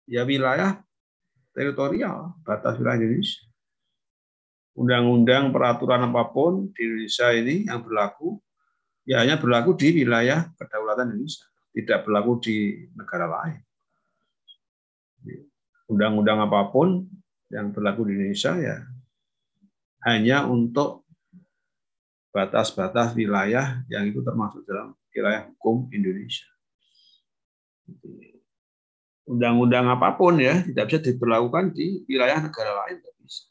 ya wilayah teritorial, batas wilayah Indonesia. Undang-undang, peraturan apapun di Indonesia ini yang berlaku, ya hanya berlaku di wilayah kedaulatan Indonesia. Tidak berlaku di negara lain. Undang-undang apapun yang berlaku di Indonesia ya hanya untuk batas-batas wilayah yang itu termasuk dalam wilayah hukum Indonesia. Undang-undang apapun ya tidak bisa diberlakukan di wilayah negara lain, tidak bisa.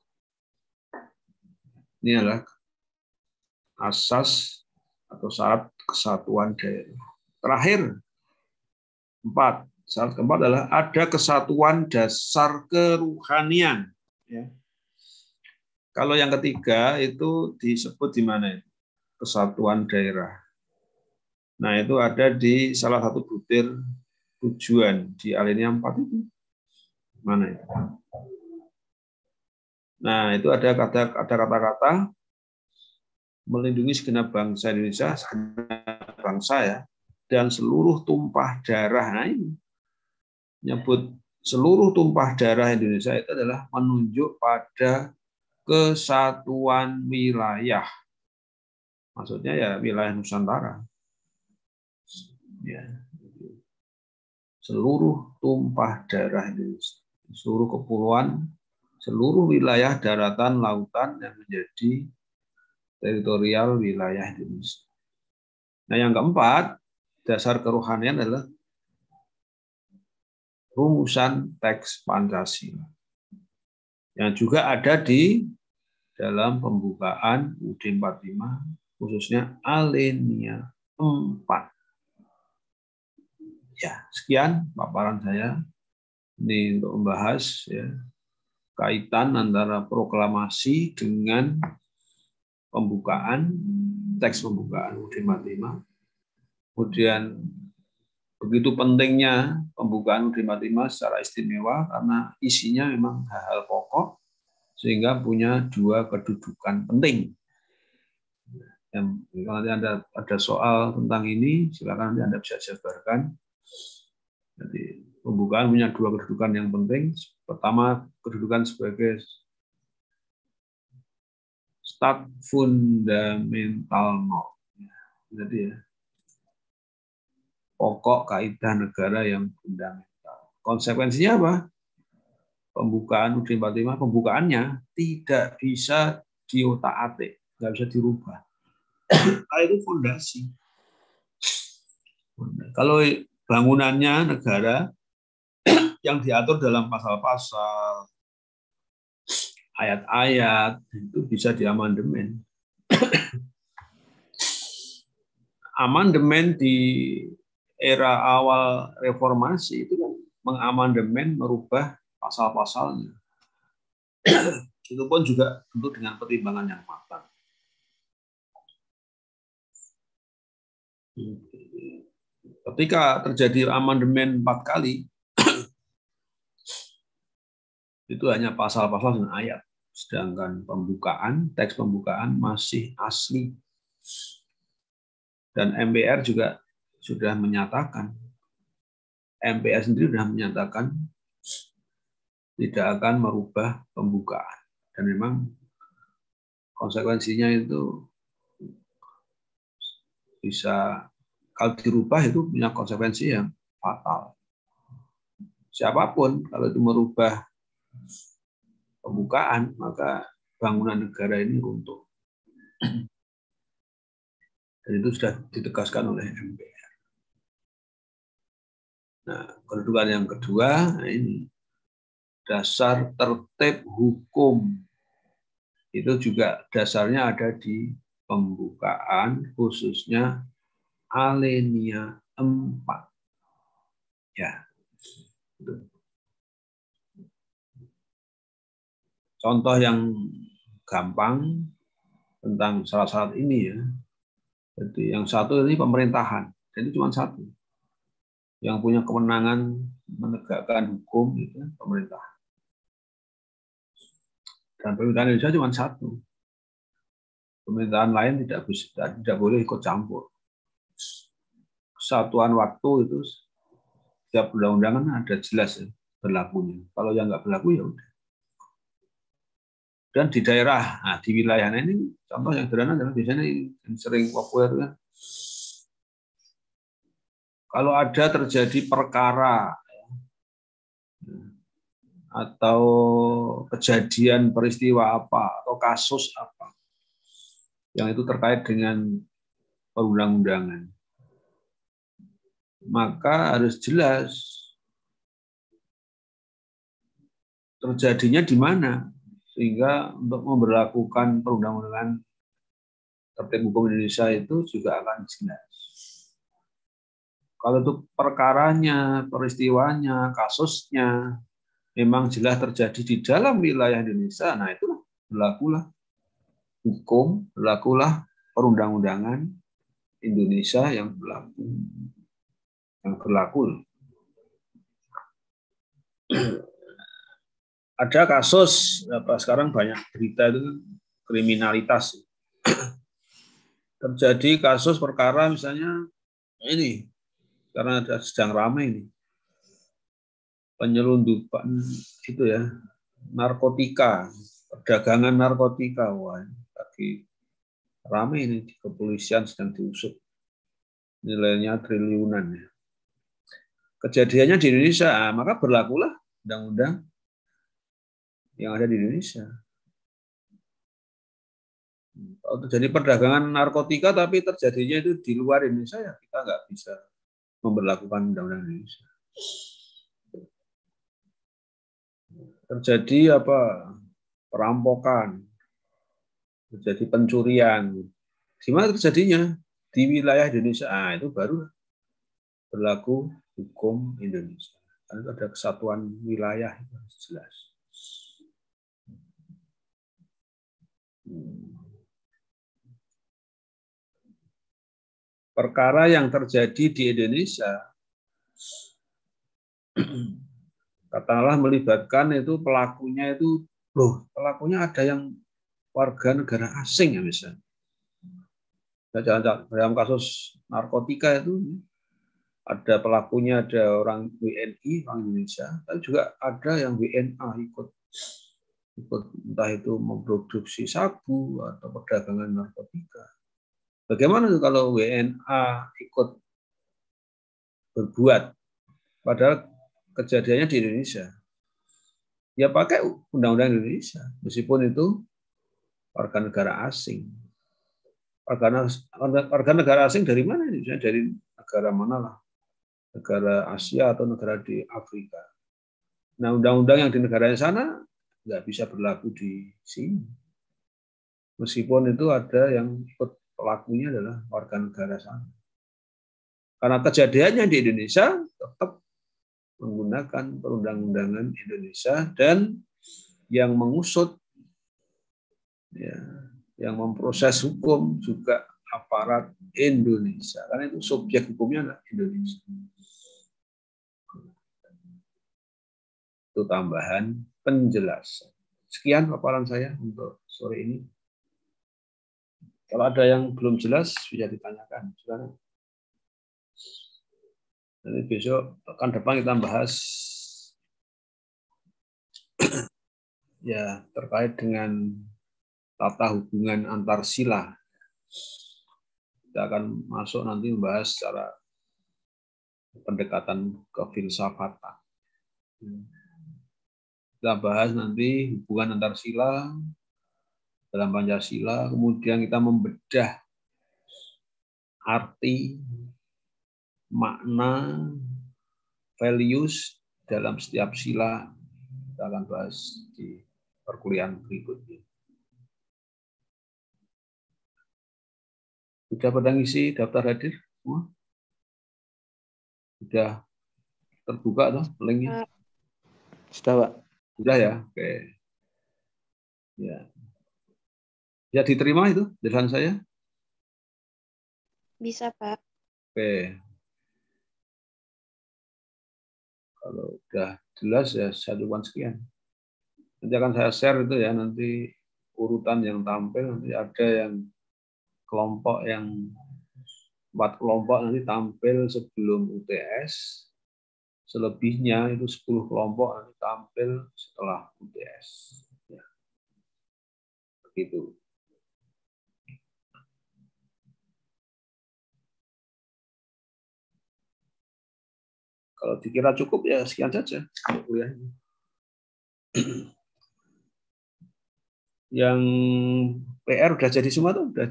Ini adalah asas atau syarat kesatuan daerah. Terakhir, 4. Syarat keempat adalah ada kesatuan dasar keruhanian. Ya. Kalau yang ketiga itu disebut di mana itu? Kesatuan daerah. Nah itu ada di salah satu butir tujuan di alinea 4 itu. Mana itu? Nah itu ada kata-kata melindungi segenap bangsa Indonesia, segenap bangsa ya, dan seluruh tumpah darah. Nah ini menyebut seluruh tumpah darah Indonesia itu adalah menunjuk pada kesatuan wilayah. Maksudnya ya wilayah Nusantara. Ya. Seluruh tumpah darah Indonesia, seluruh kepulauan, seluruh wilayah daratan, lautan yang menjadi teritorial wilayah Indonesia. Nah, yang keempat, dasar kerohanian adalah rumusan teks Pancasila. Yang juga ada di dalam pembukaan UUD 45, khususnya alinea 4. Ya, sekian paparan saya ini untuk membahas ya, kaitan antara proklamasi dengan pembukaan teks pembukaan UUD 45. Kemudian begitu pentingnya pembukaan UUD 45 secara istimewa karena isinya memang hal-hal pokok sehingga punya dua kedudukan penting. Yang kalau nanti ada soal tentang ini, silakan nanti Anda bisa jabarkan. Jadi pembukaan punya dua kedudukan yang penting. Pertama, kedudukan sebagai start fundamental norm. Jadi ya, pokok kaidah negara yang fundamental. Konsekuensinya apa? Pembukaan UUD 45, pembukaannya tidak bisa diotak-atik, nggak bisa dirubah. Itu fondasi. Kalau bangunannya negara yang diatur dalam pasal-pasal, ayat-ayat, itu bisa diamandemen. Amandemen di era awal reformasi itu kan mengamandemen, merubah pasal-pasalnya. Itu pun juga tentu dengan pertimbangan yang matang. Ketika terjadi amandemen 4 kali, itu hanya pasal-pasal dan ayat. Sedangkan pembukaan, teks pembukaan masih asli. Dan MPR juga sudah menyatakan, MPR sendiri sudah menyatakan tidak akan merubah pembukaan. Dan memang konsekuensinya itu bisa, kalau dirubah itu punya konsekuensi yang fatal. Siapapun kalau itu merubah pembukaan, maka bangunan negara ini runtuh. Dan itu sudah ditegaskan oleh MPR. Nah, kedudukan yang kedua, nah ini dasar tertib hukum. Itu juga dasarnya ada di pembukaan, khususnya alinea 4. Ya. Contoh yang gampang tentang syarat-syarat ini ya. Jadi yang satu ini pemerintahan. Jadi cuma satu. Yang punya kewenangan menegakkan hukum itu pemerintah. Dan pemerintahan Indonesia cuma satu. Pemerintahan lain tidak boleh ikut campur. Kesatuan waktu itu setiap undang-undangan ada jelas ya, berlakunya. Kalau yang nggak berlaku ya udah. Dan di daerah, nah, di wilayah ini contoh yang sederhana adalah biasanya yang sering populer kan. Kalau ada terjadi perkara atau kejadian peristiwa apa atau kasus apa yang itu terkait dengan perundang-undangan, maka harus jelas terjadinya di mana sehingga untuk memberlakukan perundang-undangan tertib hukum Indonesia itu juga akan jelas. Kalau itu perkaranya, peristiwanya, kasusnya memang jelas terjadi di dalam wilayah Indonesia, nah itulah berlakulah hukum, berlakulah perundang-undangan Indonesia yang berlaku. Yang berlaku. Ada kasus, sekarang banyak berita itu kriminalitas. Terjadi kasus perkara misalnya ini, karena sedang ramai ini, penyelundupan itu ya, narkotika, perdagangan narkotika, wah, lagi ramai ini di kepolisian sedang diusut, nilainya triliunan ya. Kejadiannya di Indonesia, maka berlakulah undang-undang yang ada di Indonesia. Kalau terjadi perdagangan narkotika tapi terjadinya itu di luar Indonesia, ya kita nggak bisa memberlakukan undang-undang Indonesia. Terjadi perampokan, terjadi pencurian, di mana terjadinya di wilayah Indonesia, itu baru berlaku hukum Indonesia. Karena ada kesatuan wilayah itu jelas. perkara yang terjadi di Indonesia, katakanlah melibatkan itu pelakunya itu, pelakunya ada yang warga negara asing ya misalnya. Dalam kasus narkotika itu ada pelakunya, ada orang WNI, orang Indonesia, tapi juga ada yang WNA ikut entah itu memproduksi sabu atau perdagangan narkotika. Bagaimana kalau WNA ikut berbuat, padahal kejadiannya di Indonesia? Ya pakai undang-undang Indonesia, meskipun itu warga negara asing. Warga negara asing dari mana? Misalnya dari negara mana lah? Negara Asia atau negara di Afrika. Nah, undang-undang yang di negara sana nggak bisa berlaku di sini. Meskipun itu ada yang ikut pelakunya adalah warga negara sana. Karena kejadiannya di Indonesia tetap menggunakan perundang-undangan Indonesia, dan yang mengusut, ya, yang memproses hukum juga aparat Indonesia. Karena itu subjek hukumnya adalah Indonesia. Itu tambahan penjelasan. Sekian paparan saya untuk sore ini. Kalau ada yang belum jelas bisa ditanyakan. Silakan. Nanti besok pekan depan kita bahas ya terkait dengan tata hubungan antar sila. Kita akan masuk nanti membahas secara pendekatan kefilsafatan. Kita bahas nanti hubungan antar sila dalam Pancasila, kemudian kita membedah arti, makna, values dalam setiap sila. Kita akan bahas di perkuliahan berikutnya. Sudah pada ngisi daftar hadir semua? Sudah terbuka toh linknya? Sudah, Pak. Sudah ya? Oke. Ya. Ya diterima itu jelasan saya? Bisa, Pak. Oke. Kalau udah jelas ya saya cukupkan sekian. Nanti akan saya share itu ya, nanti urutan yang tampil, nanti ada yang kelompok yang 4 kelompok nanti tampil sebelum UTS, selebihnya itu 10 kelompok nanti tampil setelah UTS. Ya. Begitu. Kalau dikira cukup ya sekian saja kuliahnya. Yang PR udah jadi semua tuh, udah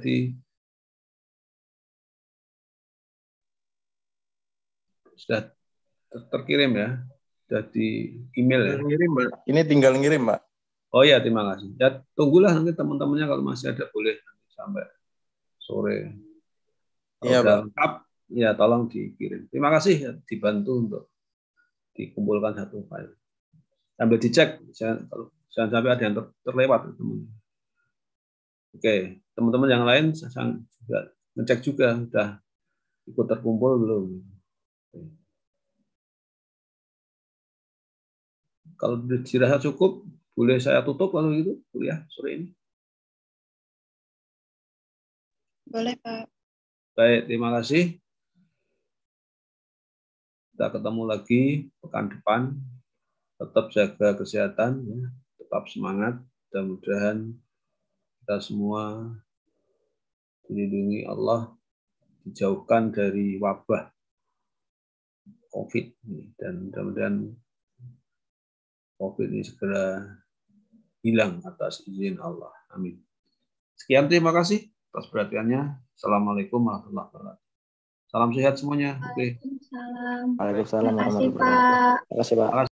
sudah terkirim ya, sudah di email ya. Ngirim, Mbak. Ini tinggal ngirim, Mbak. Oh ya, terima kasih. Ya tunggulah nanti teman-temannya kalau masih ada boleh sampai sore. Kalau Iya, udah Pak. lengkap, ya tolong dikirim. Terima kasih ya, dibantu untuk dikumpulkan satu file. Sambil dicek, jangan sampai ada yang terlewat. Oke, teman-teman yang lain saya juga ngecek juga sudah ikut terkumpul belum. Kalau dirasa cukup, boleh saya tutup kalau gitu kuliah sore ini. Boleh, Pak. Baik, terima kasih. Kita ketemu lagi pekan depan. Tetap jaga kesehatan, ya. Tetap semangat. Mudah-mudahan kita semua dilindungi Allah, dijauhkan dari wabah COVID, dan mudah-mudahan COVID ini segera hilang atas izin Allah. Amin. Sekian, terima kasih atas perhatiannya. Assalamualaikum warahmatullahi wabarakatuh. Salam sehat semuanya. Oke. Waalaikumsalam. Waalaikumsalam Terima kasih, warahmatullahi wabarakatuh. Pak. Terima kasih, Pak.